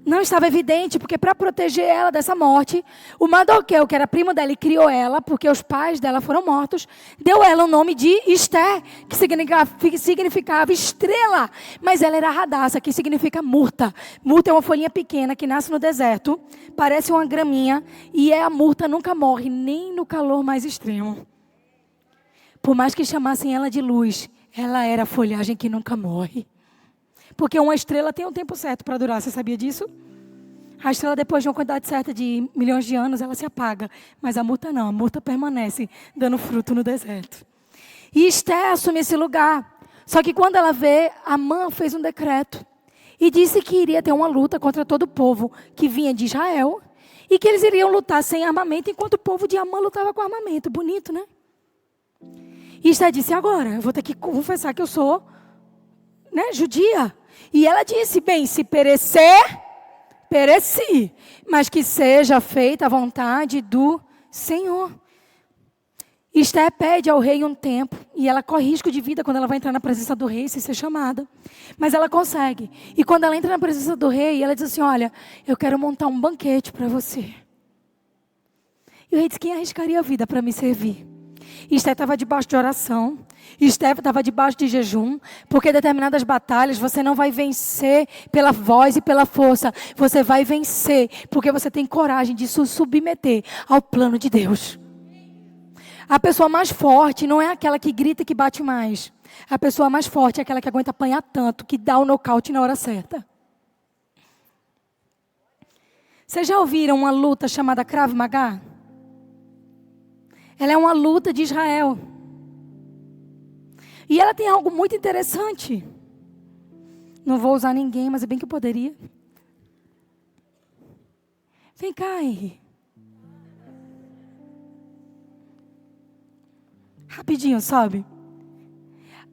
não estava evidente, porque para proteger ela dessa morte, o Mardoqueu, que era primo dela e criou ela, porque os pais dela foram mortos, deu ela o nome de Esté, que significava estrela, mas ela era Hadassa, que significa murta. Murta é uma folhinha pequena que nasce no deserto, parece uma graminha, e a murta nunca morre, nem no calor mais extremo. Por mais que chamassem ela de luz, ela era a folhagem que nunca morre. Porque uma estrela tem um tempo certo para durar, você sabia disso? A estrela, depois de uma quantidade certa de milhões de anos, ela se apaga. Mas a murta não, a murta permanece, dando fruto no deserto. E Esté assume esse lugar. Só que quando ela vê, Amã fez um decreto. E disse que iria ter uma luta contra todo o povo que vinha de Israel. E que eles iriam lutar sem armamento, enquanto o povo de Amã lutava com armamento. Bonito, né? E Esté disse, agora, eu vou ter que confessar que eu sou, judia. E ela disse, bem, se perecer, pereci, mas que seja feita a vontade do Senhor. Esté pede ao rei um tempo, e ela corre risco de vida quando ela vai entrar na presença do rei, sem ser chamada. Mas ela consegue. E quando ela entra na presença do rei, ela diz assim, olha, eu quero montar um banquete para você. E o rei diz, quem arriscaria a vida para me servir? Esté estava debaixo de oração. Esté estava debaixo de jejum. Porque determinadas batalhas você não vai vencer pela voz e pela força. Você vai vencer porque você tem coragem de se submeter ao plano de Deus. A pessoa mais forte não é aquela que grita e que bate mais. A pessoa mais forte é aquela que aguenta apanhar tanto, que dá o nocaute na hora certa. Vocês já ouviram uma luta chamada Krav Maga? Ela é uma luta de Israel. E ela tem algo muito interessante. Não vou usar ninguém, mas é bem que eu poderia. Vem cá, Henry. Rapidinho, sobe.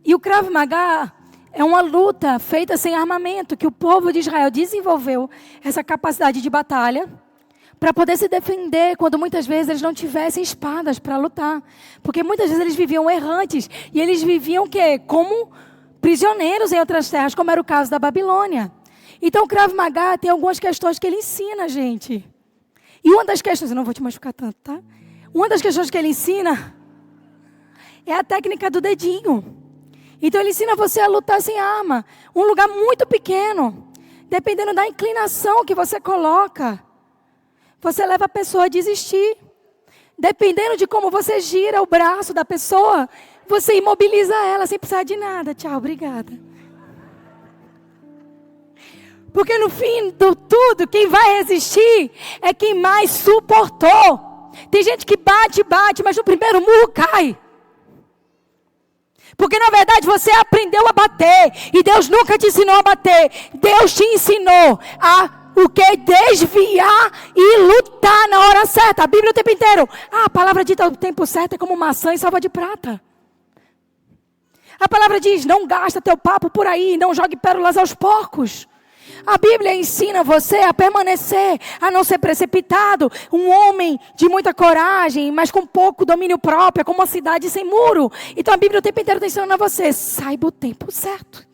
E o Krav Maga é uma luta feita sem armamento, que o povo de Israel desenvolveu essa capacidade de batalha para poder se defender quando muitas vezes eles não tivessem espadas para lutar. Porque muitas vezes eles viviam errantes e eles viviam o quê? Como prisioneiros em outras terras, como era o caso da Babilônia. Então o Krav Maga tem algumas questões que ele ensina a gente. E uma das questões, eu não vou te machucar tanto, tá? Uma das questões que ele ensina é a técnica do dedinho. Então ele ensina você a lutar sem arma. Um lugar muito pequeno. Dependendo da inclinação que você coloca, você leva a pessoa a desistir. Dependendo de como você gira o braço da pessoa, você imobiliza ela sem precisar de nada. Tchau, obrigada. Porque no fim do tudo, quem vai resistir é quem mais suportou. Tem gente que bate, mas no primeiro murro cai. Porque na verdade você aprendeu a bater. E Deus nunca te ensinou a bater. Deus te ensinou a o que? Desviar e lutar na hora certa. A Bíblia o tempo inteiro. A palavra dita o tempo certo é como maçã e salva de prata. A palavra diz, não gasta teu papo por aí, não jogue pérolas aos porcos. A Bíblia ensina você a permanecer, a não ser precipitado. Um homem de muita coragem, mas com pouco domínio próprio, como uma cidade sem muro. Então a Bíblia o tempo inteiro está ensinando a você, saiba o tempo certo.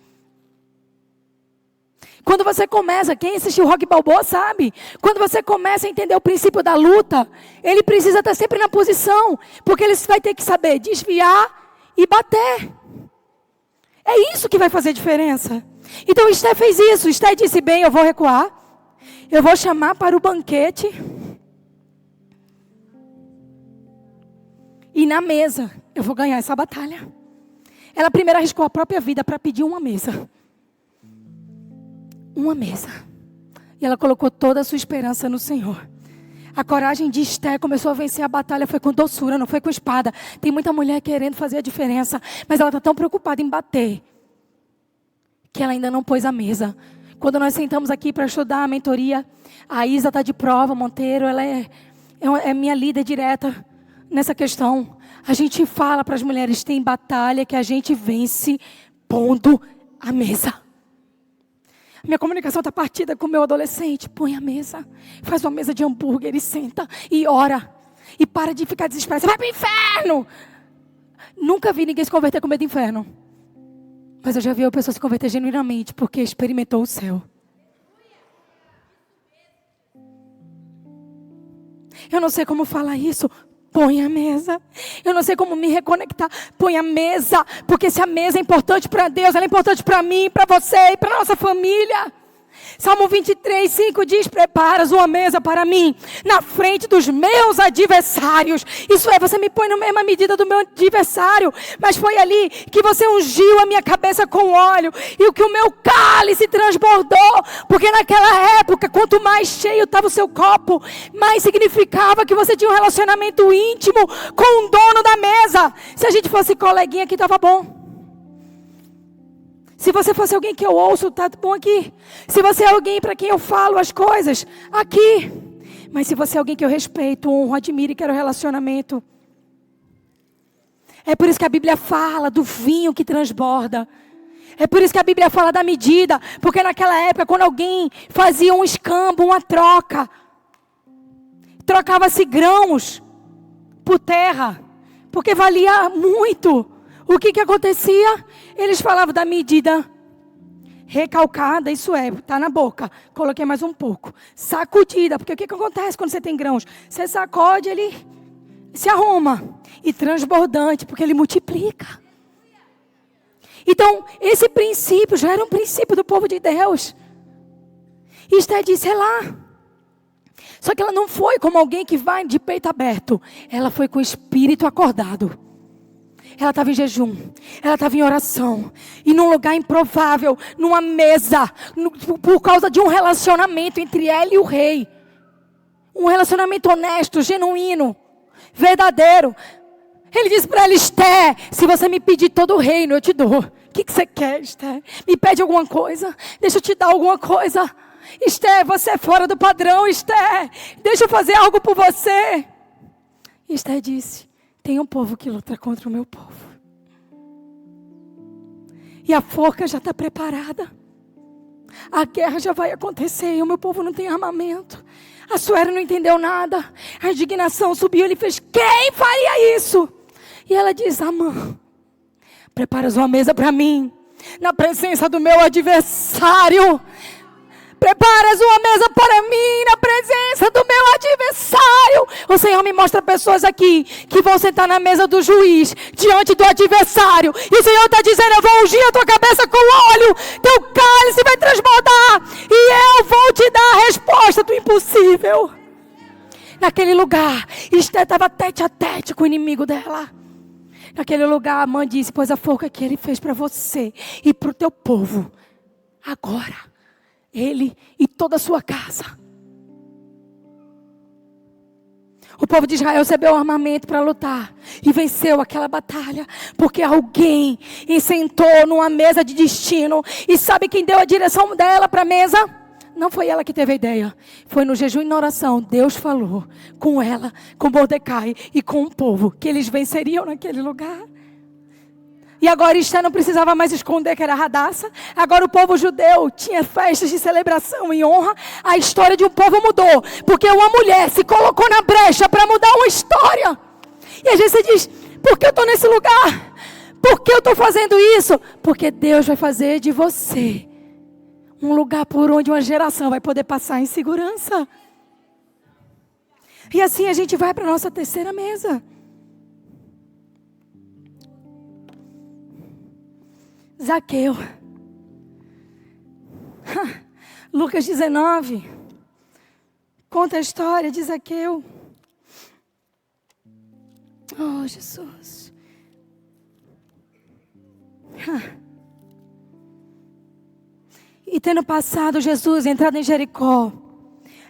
Quando você começa, quem assistiu Rock Balboa sabe, quando você começa a entender o princípio da luta, ele precisa estar sempre na posição, porque ele vai ter que saber desviar e bater. É isso que vai fazer diferença. Então Esté fez isso. Esté disse, bem, eu vou recuar. Eu vou chamar para o banquete. E na mesa, eu vou ganhar essa batalha. Ela primeiro arriscou a própria vida para pedir uma mesa. Uma mesa. E ela colocou toda a sua esperança no Senhor. A coragem de Esté começou a vencer a batalha, foi com doçura, não foi com espada. Tem muita mulher querendo fazer a diferença, mas ela está tão preocupada em bater, que ela ainda não pôs a mesa. Quando nós sentamos aqui para estudar a mentoria, a Isa está de prova, Monteiro, ela é minha líder direta nessa questão. A gente fala para as mulheres, tem batalha que a gente vence pondo a mesa. Minha comunicação está partida com o meu adolescente. Põe a mesa, faz uma mesa de hambúrguer e senta e ora. E para de ficar desesperado. Você vai para o inferno! Nunca vi ninguém se converter com medo do inferno. Mas eu já vi a pessoa se converter genuinamente porque experimentou o céu. Eu não sei como falar isso. Põe a mesa. Eu não sei como me reconectar. Põe a mesa. Porque se a mesa é importante para Deus, ela é importante para mim, para você e para nossa família. Salmo 23, 5 diz, preparas uma mesa para mim, na frente dos meus adversários. Isso é, você me põe na mesma medida do meu adversário, mas foi ali que você ungiu a minha cabeça com óleo, e o que o meu cálice transbordou, porque naquela época, quanto mais cheio estava o seu copo, mais significava que você tinha um relacionamento íntimo com o dono da mesa. Se a gente fosse coleguinha aqui, estava bom. Se você fosse alguém que eu ouço, tá bom aqui. Se você é alguém para quem eu falo as coisas, aqui. Mas se você é alguém que eu respeito, honro, admiro e quero relacionamento. É por isso que a Bíblia fala do vinho que transborda. É por isso que a Bíblia fala da medida. Porque naquela época, quando alguém fazia um escambo, uma troca, trocava-se grãos por terra. Porque valia muito. O que acontecia? Eles falavam da medida recalcada, isso é, está na boca. Coloquei mais um pouco. Sacudida, porque o que acontece quando você tem grãos? Você sacode, ele se arruma. E transbordante, porque ele multiplica. Então, esse princípio já era um princípio do povo de Deus. E Esté disse, é lá. Só que ela não foi como alguém que vai de peito aberto. Ela foi com o espírito acordado. Ela estava em jejum, ela estava em oração, e num lugar improvável, numa mesa, por causa de um relacionamento entre ela e o rei. Um relacionamento honesto, genuíno, verdadeiro. Ele disse para ela: Esther, se você me pedir todo o reino, eu te dou. O que você quer, Esther? Me pede alguma coisa? Deixa eu te dar alguma coisa. Esther, você é fora do padrão, Esther. Deixa eu fazer algo por você. E Esther disse: tem um povo que luta contra o meu povo. E a forca já está preparada. A guerra já vai acontecer e o meu povo não tem armamento. Assuero não entendeu nada. A indignação subiu. Ele fez: quem faria isso? E ela diz: Amã, preparas uma mesa para mim, na presença do meu adversário. Preparas uma mesa para mim, na presença do meu adversário. O Senhor me mostra pessoas aqui que vão sentar na mesa do juiz, diante do adversário. E o Senhor está dizendo: eu vou ungir a tua cabeça com óleo, teu cálice vai transbordar, e eu vou te dar a resposta do impossível. Naquele lugar, Esther estava tete a tete com o inimigo dela. Naquele lugar, a mãe disse: pois a forca que ele fez para você e para o teu povo, agora, ele e toda a sua casa. O povo de Israel recebeu armamento para lutar e venceu aquela batalha, porque alguém sentou numa mesa de destino. E sabe quem deu a direção dela para a mesa? Não foi ela que teve a ideia. Foi no jejum e na oração. Deus falou com ela, com Mordecai e com o povo, que eles venceriam naquele lugar. E agora Esther não precisava mais esconder que era Radassa. Agora o povo judeu tinha festas de celebração e honra. A história de um povo mudou, porque uma mulher se colocou na brecha para mudar uma história. E às vezes você diz: por que eu estou nesse lugar? Por que eu estou fazendo isso? Porque Deus vai fazer de você um lugar por onde uma geração vai poder passar em segurança. E assim a gente vai para a nossa terceira mesa. Zaqueu. Lucas 19. Conta a história de Zaqueu. Oh, Jesus. E tendo passado Jesus, entrado em Jericó,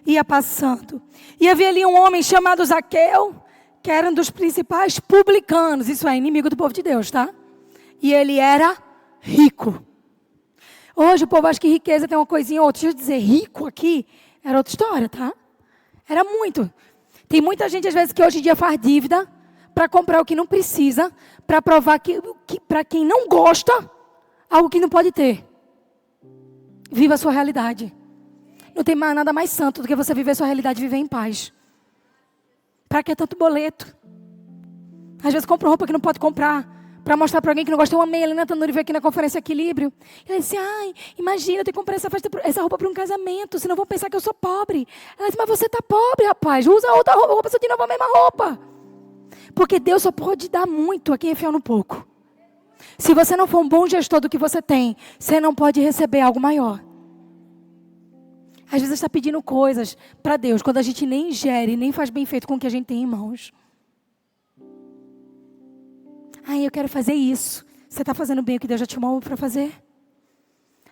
ia passando. E havia ali um homem chamado Zaqueu, que era um dos principais publicanos. Isso é, inimigo do povo de Deus, tá? E ele era rico. Hoje o povo acha que riqueza tem uma coisinha ou outra. Deixa eu dizer, rico aqui era outra história, tá? Era muito. Tem muita gente às vezes que hoje em dia faz dívida para comprar o que não precisa, para provar que para quem não gosta, algo que não pode ter. Viva a sua realidade. Não tem mais nada mais santo do que você viver a sua realidade e viver em paz. Para que tanto boleto? Às vezes compra roupa que não pode comprar, para mostrar para alguém que não gosta. Eu amei a Helena Tanuri veio aqui na conferência Equilíbrio. Ela disse: ai, imagina, eu tenho que comprar essa roupa para um casamento, senão vão pensar que eu sou pobre. Ela disse: mas você está pobre, rapaz, usa outra roupa, você de novo a mesma roupa. Porque Deus só pode dar muito a quem é fiel no pouco. Se você não for um bom gestor do que você tem, você não pode receber algo maior. Às vezes está pedindo coisas para Deus, quando a gente nem gere, nem faz bem feito com o que a gente tem em mãos. Ai, eu quero fazer isso. Você está fazendo bem o que Deus já te chamou para fazer?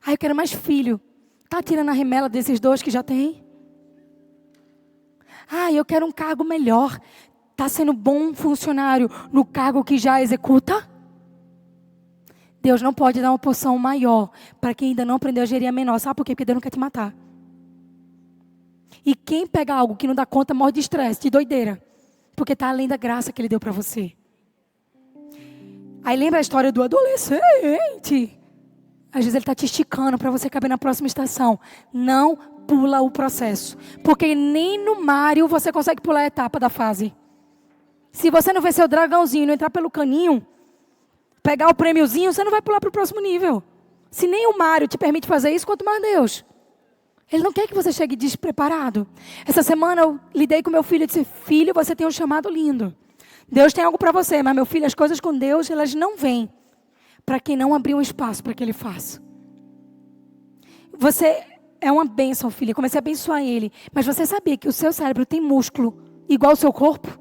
Ai, eu quero mais filho. Está tirando a remela desses dois que já tem? Ai, eu quero um cargo melhor. Está sendo bom funcionário no cargo que já executa? Deus não pode dar uma porção maior para quem ainda não aprendeu a gerir a menor. Sabe por quê? Porque Deus não quer te matar. E quem pega algo que não dá conta morre de estresse, de doideira. Porque está além da graça que Ele deu para você. Aí lembra a história do adolescente? Às vezes ele está te esticando para você caber na próxima estação. Não pula o processo. Porque nem no Mario você consegue pular a etapa da fase. Se você não vencer o dragãozinho e não entrar pelo caninho, pegar o prêmiozinho, você não vai pular para o próximo nível. Se nem o Mario te permite fazer isso, quanto mais Deus. Ele não quer que você chegue despreparado. Essa semana eu lidei com meu filho e disse: filho, você tem um chamado lindo. Deus tem algo para você, mas meu filho, as coisas com Deus, elas não vêm para quem não abrir um espaço para que Ele faça. Você é uma bênção, filho. Eu comecei a abençoar ele. Mas você sabia que o seu cérebro tem músculo igual ao seu corpo?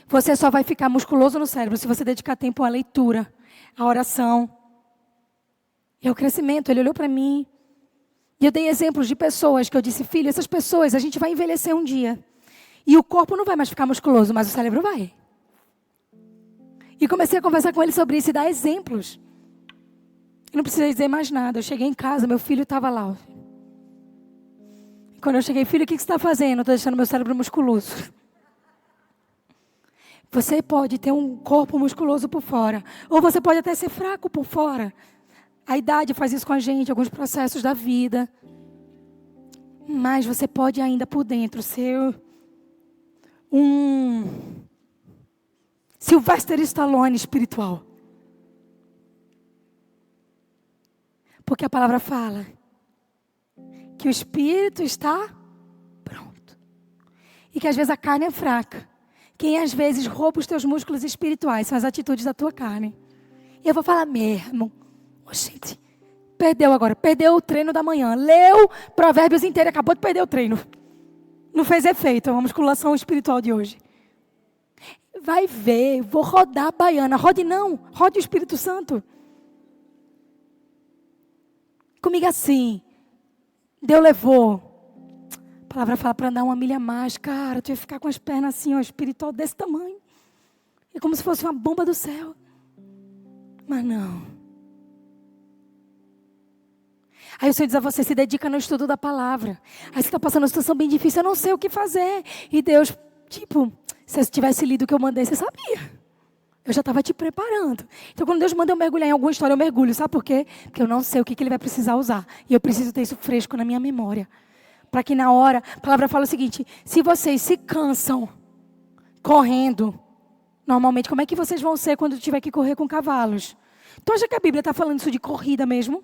Você só vai ficar musculoso no cérebro se você dedicar tempo à leitura, à oração e ao crescimento. Ele olhou para mim E eu dei exemplos de pessoas que eu disse, filho, essas pessoas, a gente vai envelhecer um dia. E o corpo não vai mais ficar musculoso, mas o cérebro vai. E comecei a conversar com ele sobre isso e dar exemplos. Eu não precisei dizer mais nada. Eu cheguei em casa, meu filho estava lá. E quando eu cheguei, filho, o que você está fazendo? Eu estou deixando meu cérebro musculoso. Você pode ter um corpo musculoso por fora. Ou você pode até ser fraco por fora. A idade faz isso com a gente, alguns processos da vida. Mas você pode ainda por dentro ser um Sylvester Stallone espiritual. Porque a palavra fala que o espírito está pronto. E que às vezes a carne é fraca. Quem às vezes rouba os teus músculos espirituais são as atitudes da tua carne. E eu vou falar mesmo. Gente, perdeu agora. Perdeu o treino da manhã. Leu Provérbios inteiro e acabou de perder o treino. Não fez efeito a musculação espiritual de hoje. Vai ver, vou rodar a baiana. Rode não, rode o Espírito Santo. Comigo assim. Deus levou. A palavra fala para andar uma milha a mais. Cara, tu ia ficar com as pernas assim, ó, espiritual desse tamanho. É como se fosse uma bomba do céu. Mas não. Aí o Senhor diz a você, se dedica no estudo da palavra. Aí você está passando uma situação bem difícil, eu não sei o que fazer. E Deus, tipo, se você tivesse lido o que eu mandei, você sabia. Eu já estava te preparando. Então, quando Deus manda eu mergulhar em alguma história, eu mergulho. Sabe por quê? Porque eu não sei o que Ele vai precisar usar. E eu preciso ter isso fresco na minha memória. Para que na hora, a palavra fala o seguinte, se vocês se cansam correndo, normalmente, como é que vocês vão ser quando tiver que correr com cavalos? Tu acha que a Bíblia está falando isso de corrida mesmo?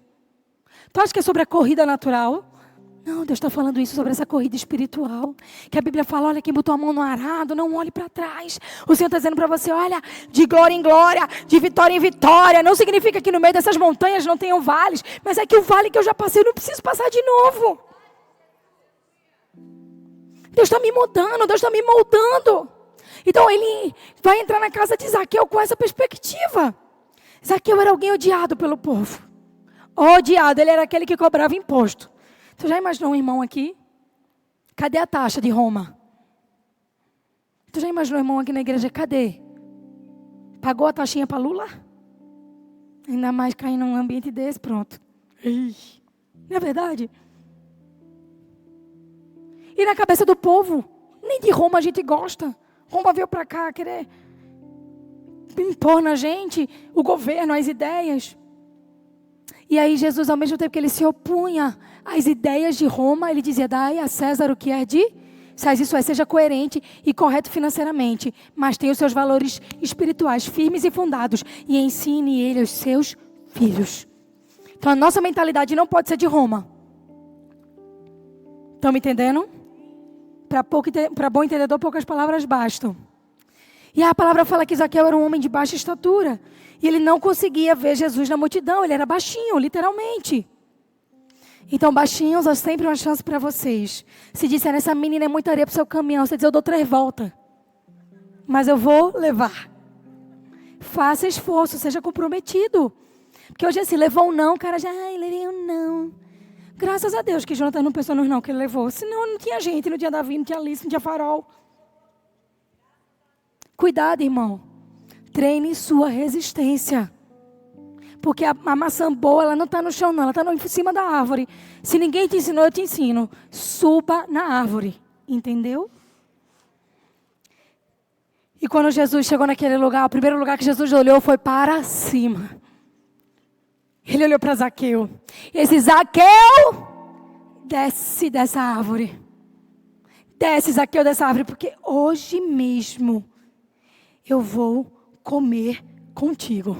Tu acha que é sobre a corrida natural? Não, Deus está falando isso sobre essa corrida espiritual. Que a Bíblia fala, olha, quem botou a mão no arado, não olhe para trás. O Senhor está dizendo para você, olha, de glória em glória, de vitória em vitória. Não significa que no meio dessas montanhas não tenham vales. Mas é que o vale que eu já passei, eu não preciso passar de novo. Deus está me mudando, Deus está me moldando. Então ele vai entrar na casa de Zaqueu com essa perspectiva. Zaqueu era alguém odiado pelo povo. Odiado, ele era aquele que cobrava imposto. Tu já imaginou um irmão aqui? Cadê a taxa de Roma? Tu já imaginou um irmão aqui na igreja? Cadê? Pagou a taxinha para Lula? Ainda mais cair num ambiente desse, pronto. Não é verdade? E na cabeça do povo, nem de Roma a gente gosta. Roma veio para cá querer impor na gente o governo, as ideias. E aí Jesus, ao mesmo tempo que ele se opunha às ideias de Roma, ele dizia, dai a César o que é de César. Isso é, seja coerente e correto financeiramente, mas tenha os seus valores espirituais firmes e fundados e ensine ele aos seus filhos. Então a nossa mentalidade não pode ser de Roma. Estão me entendendo? Para bom entendedor, poucas palavras bastam. E a palavra fala que Zaqueu era um homem de baixa estatura. E ele não conseguia ver Jesus na multidão. Ele era baixinho, literalmente. Então, baixinhos, eu sempre uma chance para vocês. Se disser, essa menina é muita areia para o seu caminhão, você diz, eu dou 3 voltas. Mas eu vou levar. Faça esforço, seja comprometido. Porque hoje assim, levou um não, o cara já, levei um não. Graças a Deus que Jonathan não pensou no não que ele levou. Senão não tinha gente, não tinha Davi, não tinha Alice, não tinha Farol. Cuidado, irmão. Treine sua resistência. Porque a maçã boa, ela não está no chão não, ela está em cima da árvore. Se ninguém te ensinou, eu te ensino. Suba na árvore. Entendeu? E quando Jesus chegou naquele lugar, o primeiro lugar que Jesus olhou foi para cima. Ele olhou para Zaqueu. E disse, Zaqueu, desce dessa árvore. Desce, Zaqueu, dessa árvore, porque hoje mesmo eu vou comer contigo.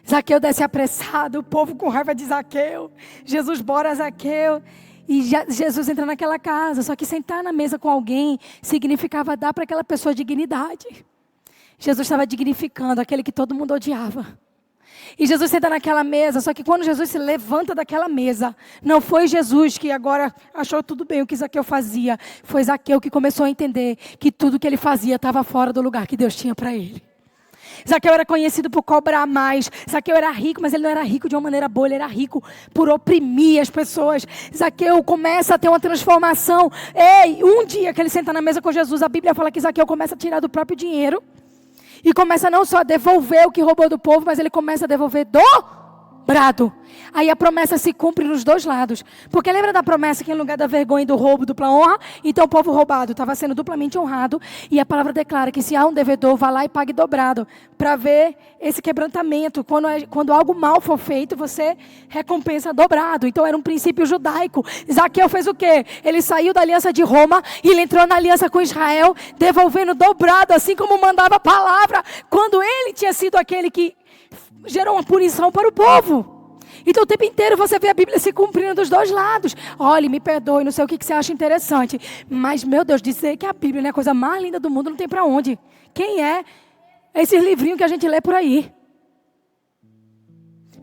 Zaqueu desce apressado, o povo com raiva de Zaqueu. Jesus, bora Zaqueu. E Jesus entra naquela casa. Só que sentar na mesa com alguém significava dar para aquela pessoa dignidade. Jesus estava dignificando aquele que todo mundo odiava. E Jesus senta naquela mesa, só que quando Jesus se levanta daquela mesa, não foi Jesus que agora achou tudo bem o que Zaqueu fazia. Foi Zaqueu que começou a entender que tudo que ele fazia estava fora do lugar que Deus tinha para ele. Zaqueu era conhecido por cobrar mais. Zaqueu era rico, mas ele não era rico de uma maneira boa. Ele era rico por oprimir as pessoas. Zaqueu começa a ter uma transformação. Um dia que ele senta na mesa com Jesus, a Bíblia fala que Zaqueu começa a tirar do próprio dinheiro. E começa não só a devolver o que roubou do povo, mas ele começa a devolver dobrado. Aí a promessa se cumpre nos dois lados. Porque lembra da promessa que em lugar da vergonha e do roubo, dupla honra? Então o povo roubado estava sendo duplamente honrado. E a palavra declara que se há um devedor, vá lá e pague dobrado. Para ver esse quebrantamento. Quando algo mal for feito, você recompensa dobrado. Então era um princípio judaico. Zaqueu fez o quê? Ele saiu da aliança de Roma e ele entrou na aliança com Israel, devolvendo dobrado, assim como mandava a palavra. Quando ele tinha sido aquele que gerou uma punição para o povo. Então o tempo inteiro você vê a Bíblia se cumprindo dos dois lados. Olhe, me perdoe, não sei o que você acha interessante. Mas, meu Deus, dizer que a Bíblia é a coisa mais linda do mundo não tem para onde. Quem é esses livrinhos que a gente lê por aí?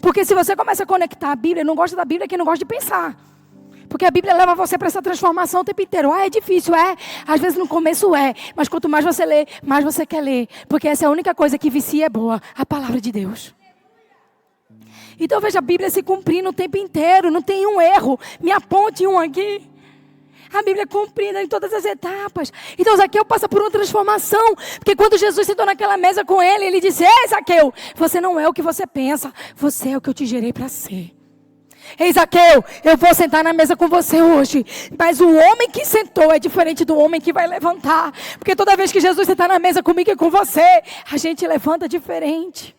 Porque se você começa a conectar a Bíblia, não gosta da Bíblia, quem não gosta de pensar. Porque a Bíblia leva você para essa transformação o tempo inteiro. É difícil, é. Às vezes no começo é. Mas quanto mais você lê, mais você quer ler. Porque essa é a única coisa que vicia é boa. A palavra de Deus. Então veja a Bíblia se cumprindo o tempo inteiro. Não tem um erro. Me aponte um aqui. A Bíblia é cumprida em todas as etapas. Então Zaqueu passa por uma transformação. Porque quando Jesus sentou naquela mesa com ele, ele disse: ei, Zaqueu, você não é o que você pensa. Você é o que eu te gerei para ser. Ei, Zaqueu, eu vou sentar na mesa com você hoje. Mas o homem que sentou é diferente do homem que vai levantar. Porque toda vez que Jesus sentar na mesa comigo e com você, a gente levanta diferente.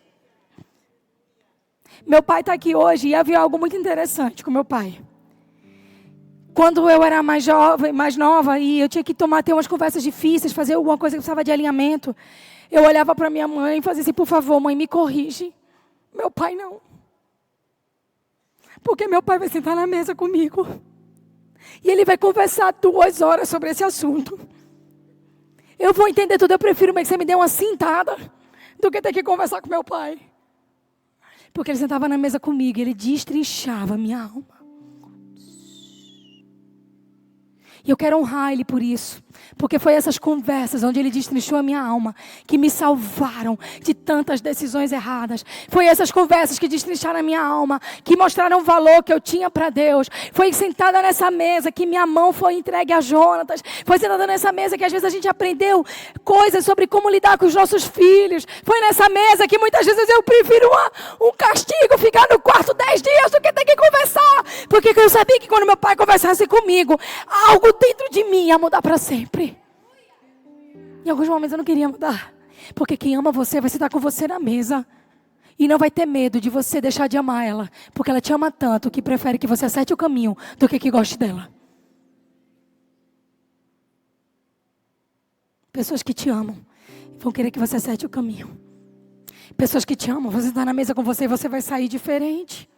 Meu pai está aqui hoje e havia algo muito interessante com meu pai. Quando eu era mais jovem, mais nova, e eu tinha que ter umas conversas difíceis, fazer alguma coisa que precisava de alinhamento, eu olhava para minha mãe e fazia assim: por favor, mãe, me corrige. Meu pai não. Porque meu pai vai sentar na mesa comigo. E ele vai conversar 2 horas sobre esse assunto. Eu vou entender tudo. Eu prefiro que você me dê uma cintada do que ter que conversar com meu pai. Porque ele sentava na mesa comigo e ele destrinchava a minha alma. E eu quero honrar ele por isso. Porque foi essas conversas onde ele destrinchou a minha alma que me salvaram de tantas decisões erradas. Foi essas conversas que destrincharam a minha alma, que mostraram o valor que eu tinha para Deus. Foi sentada nessa mesa que minha mão foi entregue a Jonatas. Foi sentada nessa mesa que às vezes a gente aprendeu coisas sobre como lidar com os nossos filhos. Foi nessa mesa que muitas vezes eu prefiro um castigo, ficar no quarto 10 dias do que ter que conversar. Porque eu sabia que quando meu pai conversasse comigo, algo dentro de mim ia mudar para sempre. Em alguns momentos eu não queria mudar. Porque quem ama você vai sentar com você na mesa. E não vai ter medo de você deixar de amar ela. Porque ela te ama tanto que prefere que você acerte o caminho do que goste dela. Pessoas que te amam vão querer que você acerte o caminho. Pessoas que te amam vão sentar na mesa com você e você vai sair diferente.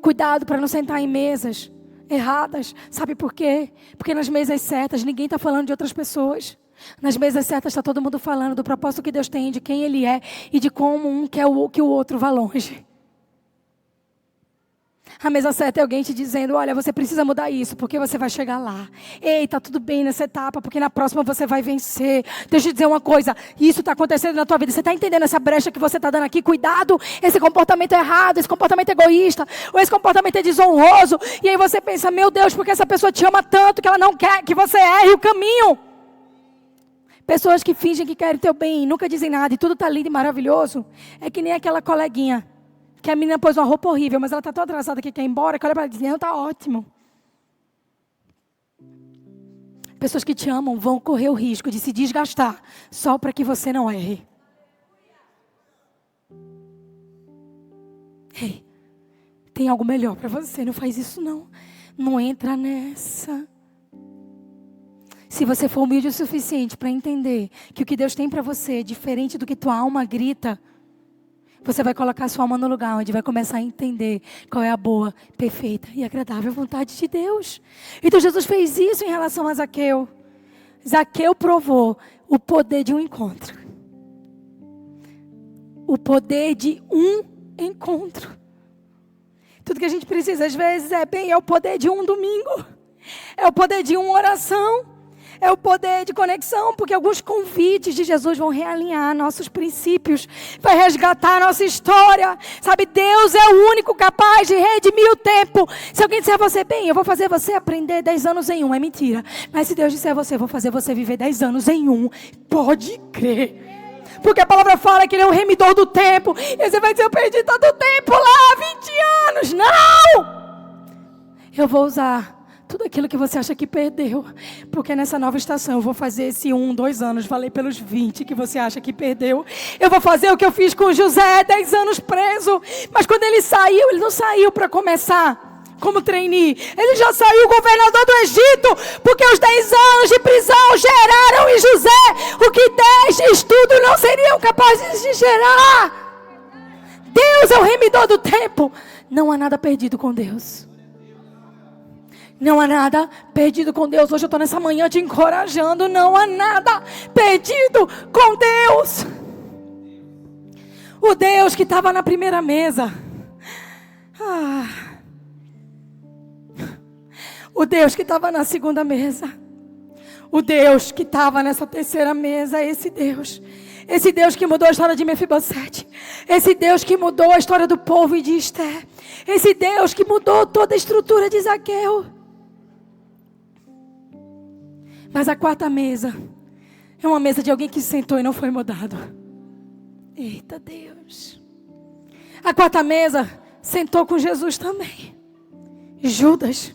Cuidado para não sentar em mesas erradas. Sabe por quê? Porque nas mesas certas ninguém está falando de outras pessoas. Nas mesas certas está todo mundo falando do propósito que Deus tem, de quem Ele é e de como um quer que o outro vá longe. A mesa certa é alguém te dizendo: olha, você precisa mudar isso, porque você vai chegar lá. Ei, tá tudo bem nessa etapa, porque na próxima você vai vencer. Deixa eu te dizer uma coisa, isso está acontecendo na tua vida. Você está entendendo essa brecha que você está dando aqui? Cuidado, esse comportamento é errado, esse comportamento é egoísta, ou esse comportamento é desonroso. E aí você pensa: meu Deus, porque essa pessoa te ama tanto que ela não quer que você erre o caminho. Pessoas que fingem que querem teu bem e nunca dizem nada e tudo está lindo e maravilhoso. É que nem aquela coleguinha, que a menina pôs uma roupa horrível, mas ela está tão atrasada que quer ir embora, que olha para ela e diz: não, está ótimo. Pessoas que te amam vão correr o risco de se desgastar só para que você não erre. Ei, tem algo melhor para você, não faz isso não. Não entra nessa. Se você for humilde o suficiente para entender que o que Deus tem para você é diferente do que tua alma grita, você vai colocar a sua alma no lugar onde vai começar a entender qual é a boa, perfeita e agradável vontade de Deus. Então Jesus fez isso em relação a Zaqueu. Zaqueu provou o poder de um encontro. O poder de um encontro. Tudo que a gente precisa às vezes é o poder de um domingo. É o poder de uma oração. É o poder de conexão, porque alguns convites de Jesus vão realinhar nossos princípios, vai resgatar nossa história. Sabe, Deus é o único capaz de redimir o tempo. Se alguém disser a você, bem, eu vou fazer você aprender 10 anos em um, é mentira. Mas se Deus disser a você, vou fazer você viver 10 anos em um, pode crer. Porque a palavra fala que Ele é o remidor do tempo. E você vai dizer, eu perdi todo o tempo lá, 20 anos. Não! Eu vou usar tudo aquilo que você acha que perdeu. Porque nessa nova estação eu vou fazer esse 2 anos valer pelos 20 que você acha que perdeu. Eu vou fazer o que eu fiz com José, 10 anos preso. Mas quando ele saiu, ele não saiu para começar como trainee. Ele já saiu governador do Egito. Porque os 10 anos de prisão geraram em José o que 10 de estudo não seriam capazes de gerar. Deus é o remidor do tempo. Não há nada perdido com Deus. Não há nada perdido com Deus. Hoje eu estou nessa manhã te encorajando. Não há nada perdido com Deus. O Deus que estava na primeira mesa. O Deus que estava na segunda mesa. O Deus que estava nessa terceira mesa. Esse Deus. Esse Deus que mudou a história de Mefibosete. Esse Deus que mudou a história do povo e de Esther. Esse Deus que mudou toda a estrutura de Zaqueu. Mas a quarta mesa é uma mesa de alguém que sentou e não foi mudado. Eita Deus. A quarta mesa sentou com Jesus também. Judas.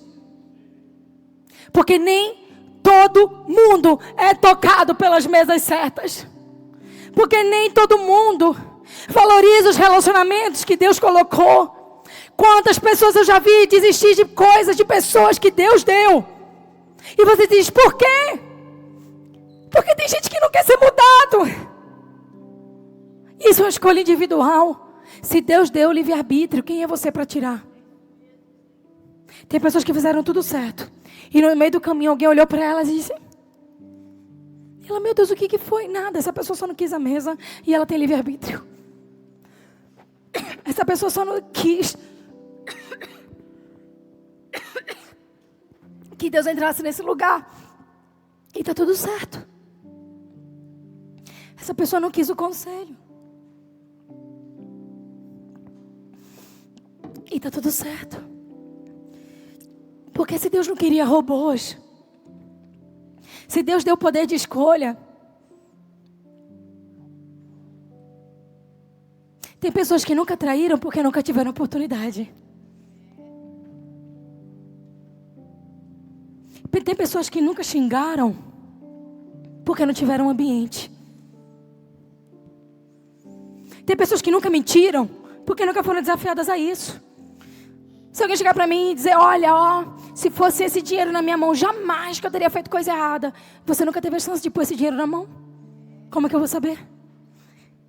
Porque nem todo mundo é tocado pelas mesas certas. Porque nem todo mundo valoriza os relacionamentos que Deus colocou. Quantas pessoas eu já vi desistir de coisas, de pessoas que Deus deu. E você diz, por quê? Porque tem gente que não quer ser mudado. Isso é uma escolha individual. Se Deus deu o livre-arbítrio, quem é você para tirar? Tem pessoas que fizeram tudo certo. E no meio do caminho alguém olhou para elas e disse, ela, meu Deus, o que foi? Nada, essa pessoa só não quis a mesa e ela tem livre-arbítrio. Essa pessoa só não quis que Deus entrasse nesse lugar. E está tudo certo. Essa pessoa não quis o conselho. E está tudo certo. Porque se Deus não queria robôs, se Deus deu poder de escolha, tem pessoas que nunca traíram porque nunca tiveram oportunidade. Tem pessoas que nunca xingaram porque não tiveram ambiente. Tem pessoas que nunca mentiram porque nunca foram desafiadas a isso. Se alguém chegar para mim e dizer, olha, se fosse esse dinheiro na minha mão, jamais que eu teria feito coisa errada. Você nunca teve a chance de pôr esse dinheiro na mão? Como é que eu vou saber?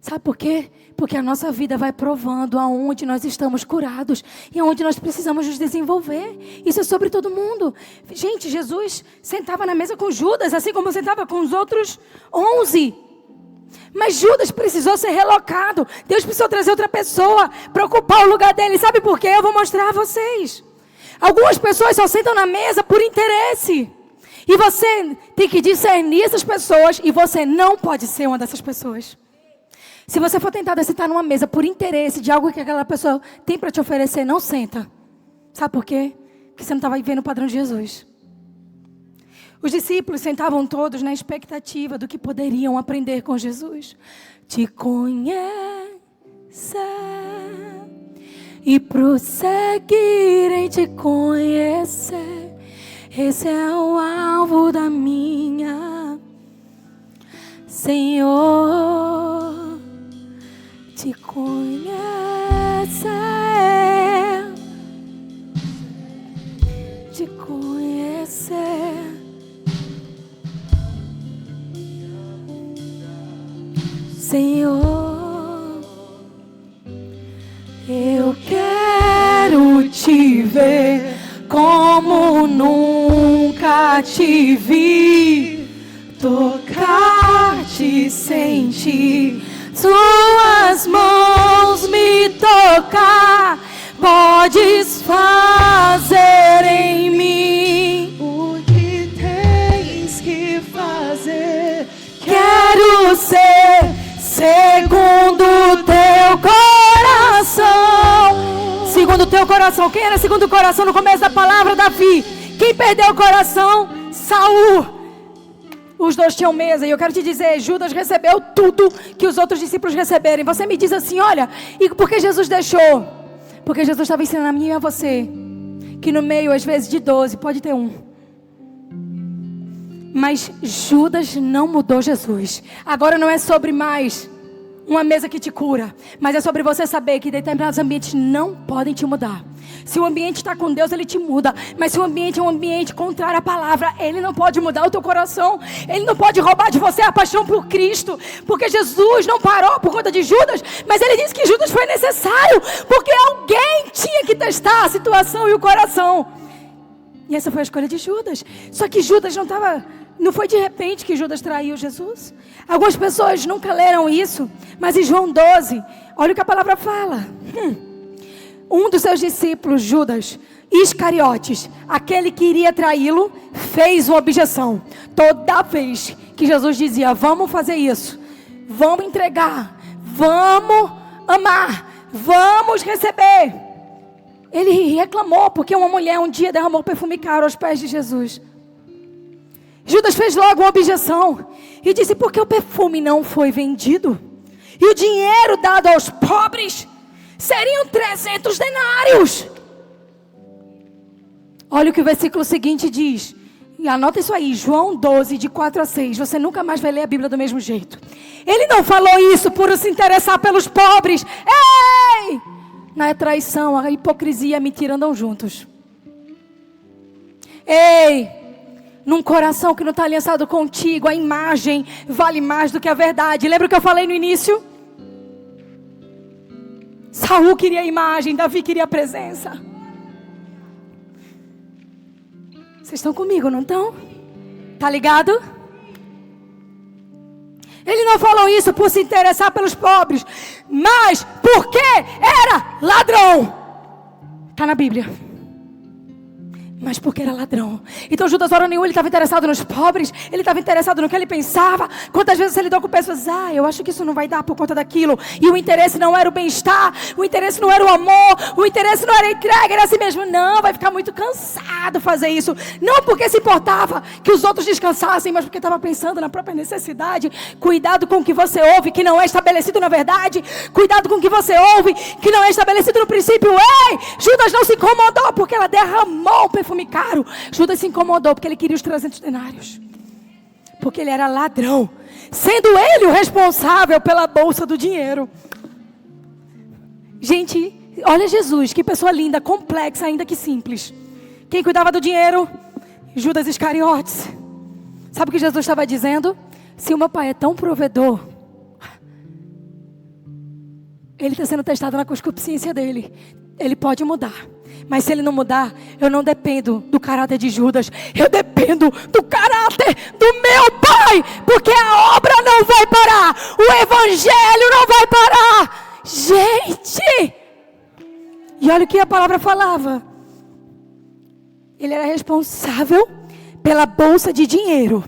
Sabe por quê? Porque a nossa vida vai provando aonde nós estamos curados e aonde nós precisamos nos desenvolver. Isso é sobre todo mundo. Gente, Jesus sentava na mesa com Judas, assim como sentava com os outros 11. Mas Judas precisou ser relocado. Deus precisou trazer outra pessoa para ocupar o lugar dele. Sabe por quê? Eu vou mostrar a vocês. Algumas pessoas só sentam na mesa por interesse. E você tem que discernir essas pessoas e você não pode ser uma dessas pessoas. Se você for tentada sentar numa mesa por interesse de algo que aquela pessoa tem para te oferecer, não senta. Sabe por quê? Porque você não estava vivendo o padrão de Jesus. Os discípulos sentavam todos na expectativa do que poderiam aprender com Jesus. Te conhecer e prosseguir em te conhecer. Esse é o alvo da minha, Senhor. Te conhecer, te conhecer. Senhor, eu quero te ver como nunca te vi, tocar-te, sentir suas mãos me tocar, podes fazer em mim o que tens que fazer. Quero ser segundo o teu coração. Segundo o teu coração. Quem era segundo o coração no começo da palavra? Davi. Quem perdeu o coração? Saul. Os dois tinham mesa. E eu quero te dizer, Judas recebeu tudo que os outros discípulos receberam. Você me diz assim, olha, e por que Jesus deixou? Porque Jesus estava ensinando a mim e a você que no meio, às vezes, de 12, pode ter um. Mas Judas não mudou Jesus. Agora não é sobre mais uma mesa que te cura, mas é sobre você saber que determinados ambientes não podem te mudar. Se o ambiente está com Deus, Ele te muda. Mas se o ambiente é um ambiente contrário à palavra, Ele não pode mudar o teu coração. Ele não pode roubar de você a paixão por Cristo. Porque Jesus não parou por conta de Judas, mas Ele disse que Judas foi necessário, porque alguém tinha que testar a situação e o coração. E essa foi a escolha de Judas. Só que Judas não foi de repente que Judas traiu Jesus. Algumas pessoas nunca leram isso, mas em João 12, olha o que a palavra fala. Um dos seus discípulos, Judas Iscariotes, aquele que iria traí-lo, fez uma objeção. Toda vez que Jesus dizia, vamos fazer isso, vamos entregar, vamos amar, vamos receber, ele reclamou porque uma mulher um dia derramou perfume caro aos pés de Jesus. Judas fez logo uma objeção e disse, por que o perfume não foi vendido? E o dinheiro dado aos pobres seriam 300 denários. Olha o que o versículo seguinte diz. E anota isso aí, João 12, de 4 a 6. Você nunca mais vai ler a Bíblia do mesmo jeito. Ele não falou isso por se interessar pelos pobres. Ei! Na traição, a hipocrisia e a mentira andam juntos. Ei! Num coração que não está aliançado contigo, a imagem vale mais do que a verdade. Lembra o que eu falei no início? Saul queria a imagem, Davi queria a presença. Vocês estão comigo, não estão? Tá ligado? Ele não falou isso por se interessar pelos pobres, mas porque era ladrão. Está na Bíblia. Mas porque era ladrão. Então Judas, hora nenhuma, ele estava interessado nos pobres. Ele estava interessado no que ele pensava. Quantas vezes ele lidou com pessoas, eu acho que isso não vai dar por conta daquilo. E o interesse não era o bem-estar. O interesse não era o amor. O interesse não era a entrega. Era assim mesmo, não, vai ficar muito cansado fazer isso. Não porque se importava que os outros descansassem, mas porque estava pensando na própria necessidade. Cuidado com o que você ouve, que não é estabelecido na verdade. Cuidado com o que você ouve, que não é estabelecido no princípio. Ei, Judas não se incomodou porque ela derramou o perfume caro. Judas se incomodou porque ele queria os 300 denários. Porque ele era ladrão, sendo ele o responsável pela bolsa do dinheiro. Gente, olha Jesus, que pessoa linda, complexa, ainda que simples. Quem cuidava do dinheiro? Judas Iscariotes. Sabe o que Jesus estava dizendo? Se o meu pai é tão provedor, ele está sendo testado na concupiscência dele. Ele pode mudar. Mas se ele não mudar, eu não dependo do caráter de Judas. Eu dependo do caráter do meu pai. Porque a obra não vai parar. O evangelho não vai parar. Gente! E olha o que a palavra falava. Ele era responsável pela bolsa de dinheiro.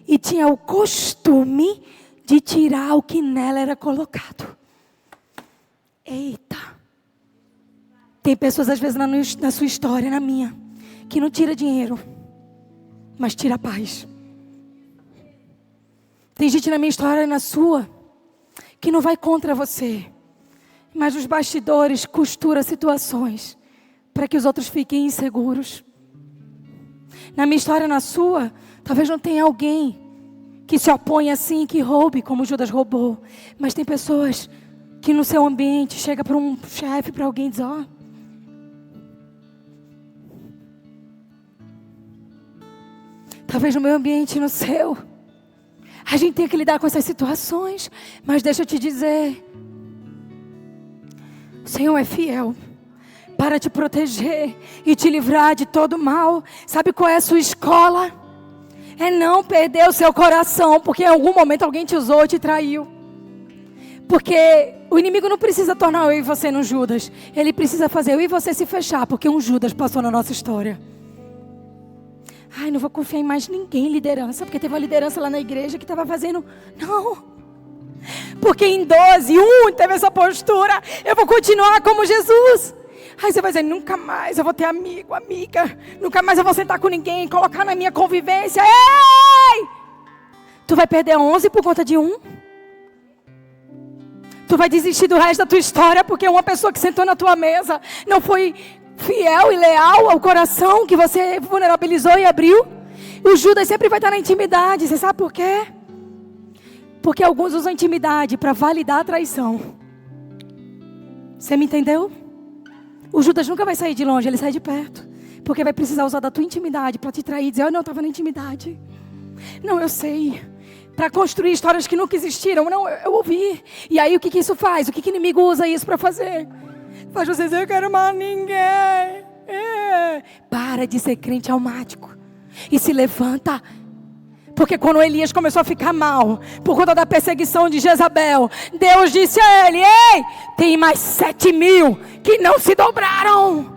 E tinha o costume de tirar o que nela era colocado. Eita! Tem pessoas às vezes na sua história, na minha, que não tira dinheiro, mas tira a paz. Tem gente na minha história e na sua, que não vai contra você, mas nos bastidores costura situações, para que os outros fiquem inseguros. Na minha história e na sua, talvez não tenha alguém que se opõe assim, que roube como Judas roubou. Mas tem pessoas que no seu ambiente chega para um chefe, para alguém e diz, talvez no meu ambiente e no seu, a gente tem que lidar com essas situações. Mas deixa eu te dizer, o Senhor é fiel para te proteger e te livrar de todo mal. Sabe qual é a sua escola? É não perder o seu coração, porque em algum momento alguém te usou e te traiu. Porque o inimigo não precisa tornar eu e você num Judas. Ele precisa fazer eu e você se fechar, porque um Judas passou na nossa história. Ai, não vou confiar em mais ninguém em liderança, porque teve uma liderança lá na igreja que estava fazendo... Não. Porque em 12, teve essa postura. Eu vou continuar como Jesus. Aí você vai dizer, nunca mais eu vou ter amigo, amiga. Nunca mais eu vou sentar com ninguém, colocar na minha convivência. Ei! Tu vai perder 11 por conta de um? Tu vai desistir do resto da tua história porque uma pessoa que sentou na tua mesa não foi fiel e leal ao coração que você vulnerabilizou e abriu? O Judas sempre vai estar na intimidade. Você sabe por quê? Porque alguns usam intimidade para validar a traição. Você me entendeu? O Judas nunca vai sair de longe, ele sai de perto. Porque vai precisar usar da tua intimidade para te trair e dizer, eu não estava na intimidade. Não, eu sei. Para construir histórias que nunca existiram. Não, eu ouvi. E aí o que isso faz? O que o inimigo usa isso para fazer? Faz você dizer, eu quero mais ninguém. Para de ser crente almático. E se levanta. Porque quando Elias começou a ficar mal, por conta da perseguição de Jezabel, Deus disse a ele, ei, tem mais 7.000 que não se dobraram.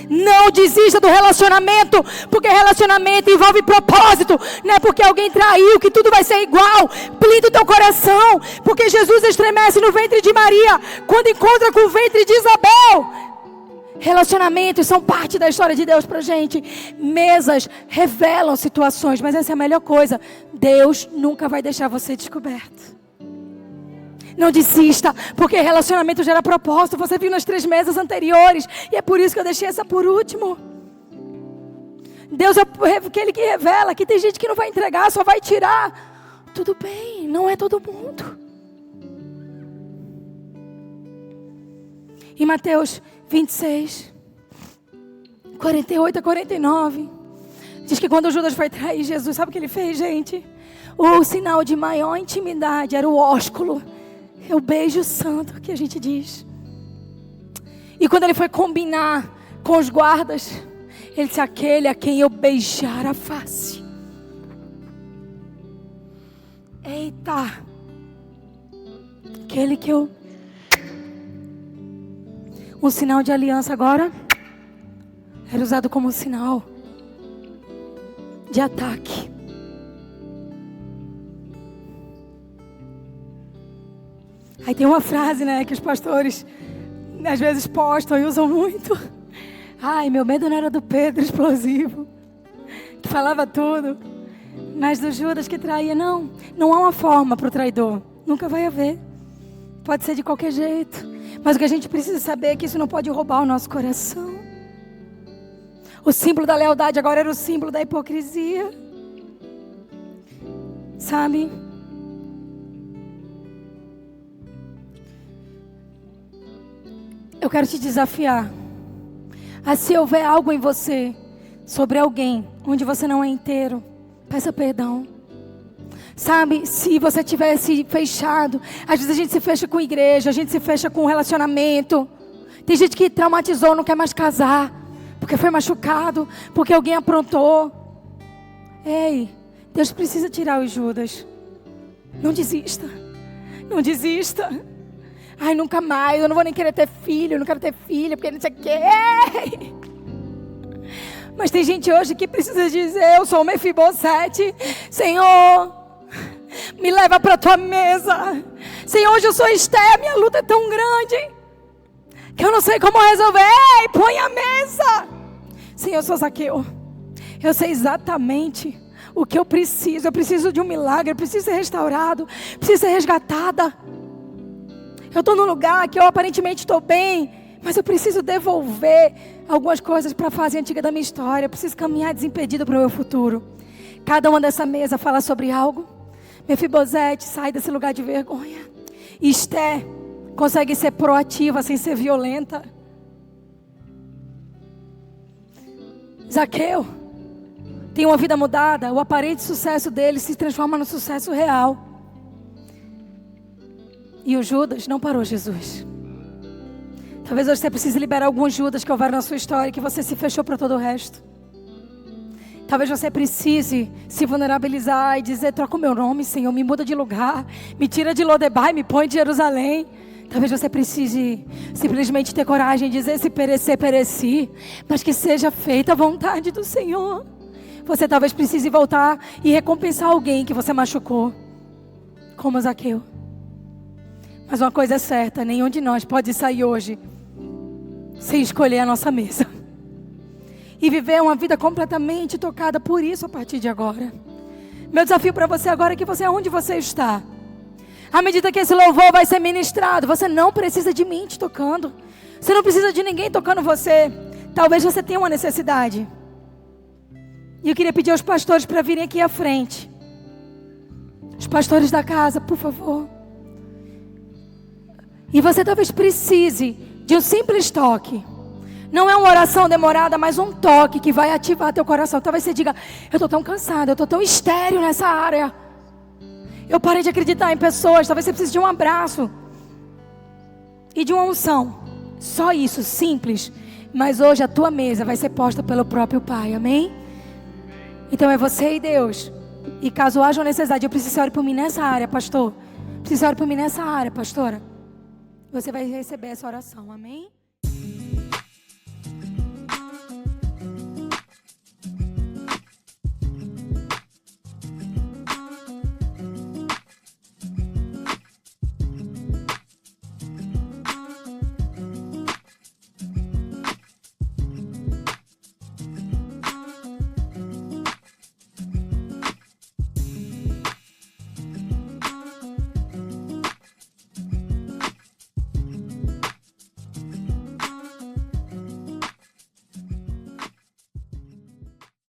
Não desista do relacionamento, porque relacionamento envolve propósito. Não é porque alguém traiu que tudo vai ser igual. Blinda o teu coração, porque Jesus estremece no ventre de Maria, quando encontra com o ventre de Isabel. Relacionamentos são parte da história de Deus pra gente. Mesas revelam situações, mas essa é a melhor coisa. Deus nunca vai deixar você descoberto. Não desista, porque relacionamento gera propósito. Você viu nas 3 mesas anteriores, e é por isso que eu deixei essa por último. Deus é aquele que revela, que tem gente que não vai entregar, só vai tirar. Tudo bem, não é todo mundo. Em Mateus 26, 48 a 49, diz que quando Judas foi trair Jesus, sabe o que ele fez, gente? O sinal de maior intimidade era o ósculo, é o beijo santo que a gente diz. E quando ele foi combinar com os guardas, ele disse, aquele a quem eu beijar a face. Eita, aquele que eu... Um sinal de aliança agora era usado como sinal de ataque. Aí tem uma frase, né, que os pastores às vezes postam e usam muito. Ai, meu medo não era do Pedro explosivo, que falava tudo, mas do Judas que traía. Não há uma forma para o traidor. Nunca vai haver. Pode ser de qualquer jeito. Mas o que a gente precisa saber é que isso não pode roubar o nosso coração. O símbolo da lealdade agora era o símbolo da hipocrisia. Sabe? Eu quero te desafiar a, se houver algo em você sobre alguém onde você não é inteiro, peça perdão. Sabe, se você tivesse fechado, às vezes a gente se fecha com igreja, a gente se fecha com relacionamento. Tem gente que traumatizou, não quer mais casar, porque foi machucado, porque alguém aprontou. Ei, Deus precisa tirar os Judas. Não desista. Não desista. Ai, nunca mais, eu não vou nem querer ter filho, eu não quero ter filha, porque não sei o quê. Mas tem gente hoje que precisa dizer, eu sou o Mefibosete, Senhor, me leva para a tua mesa. Senhor, hoje eu sou Esther, minha luta é tão grande que eu não sei como resolver. Ei, põe a mesa. Senhor, eu sou Zaqueu. Eu sei exatamente o que eu preciso. Eu preciso de um milagre, eu preciso ser restaurado, preciso ser resgatada. Eu estou num lugar que eu aparentemente estou bem, mas eu preciso devolver algumas coisas para a fase antiga da minha história. Eu preciso caminhar desimpedido para o meu futuro. Cada uma dessa mesa fala sobre algo. Mefibosete sai desse lugar de vergonha. Esther consegue ser proativa sem ser violenta. Zaqueu tem uma vida mudada. O aparente sucesso dele se transforma no sucesso real. E o Judas não parou Jesus. Talvez hoje você precise liberar alguns Judas que houveram na sua história, que você se fechou para todo o resto. Talvez você precise se vulnerabilizar e dizer, troca o meu nome, Senhor, me muda de lugar, me tira de Lodebar e me põe de Jerusalém. Talvez você precise simplesmente ter coragem de dizer, se perecer, pereci, mas que seja feita a vontade do Senhor. Você talvez precise voltar e recompensar alguém que você machucou, como Zaqueu. Mas uma coisa é certa, nenhum de nós pode sair hoje sem escolher a nossa mesa e viver uma vida completamente tocada por isso a partir de agora. Meu desafio para você agora é que você, onde você está, à medida que esse louvor vai ser ministrado, você não precisa de mim te tocando. Você não precisa de ninguém tocando você. Talvez você tenha uma necessidade. E eu queria pedir aos pastores para virem aqui à frente. Os pastores da casa, por favor. E você talvez precise de um simples toque. Não é uma oração demorada, mas um toque que vai ativar teu coração. Talvez você diga, eu estou tão cansada, eu estou tão estéril nessa área. Eu parei de acreditar em pessoas. Talvez você precise de um abraço e de uma unção. Só isso, simples. Mas hoje a tua mesa vai ser posta pelo próprio Pai, amém? Então é você e Deus. E caso haja uma necessidade, eu preciso orar por mim nessa área, pastor. Preciso orar por mim nessa área, pastora. Você vai receber essa oração, amém?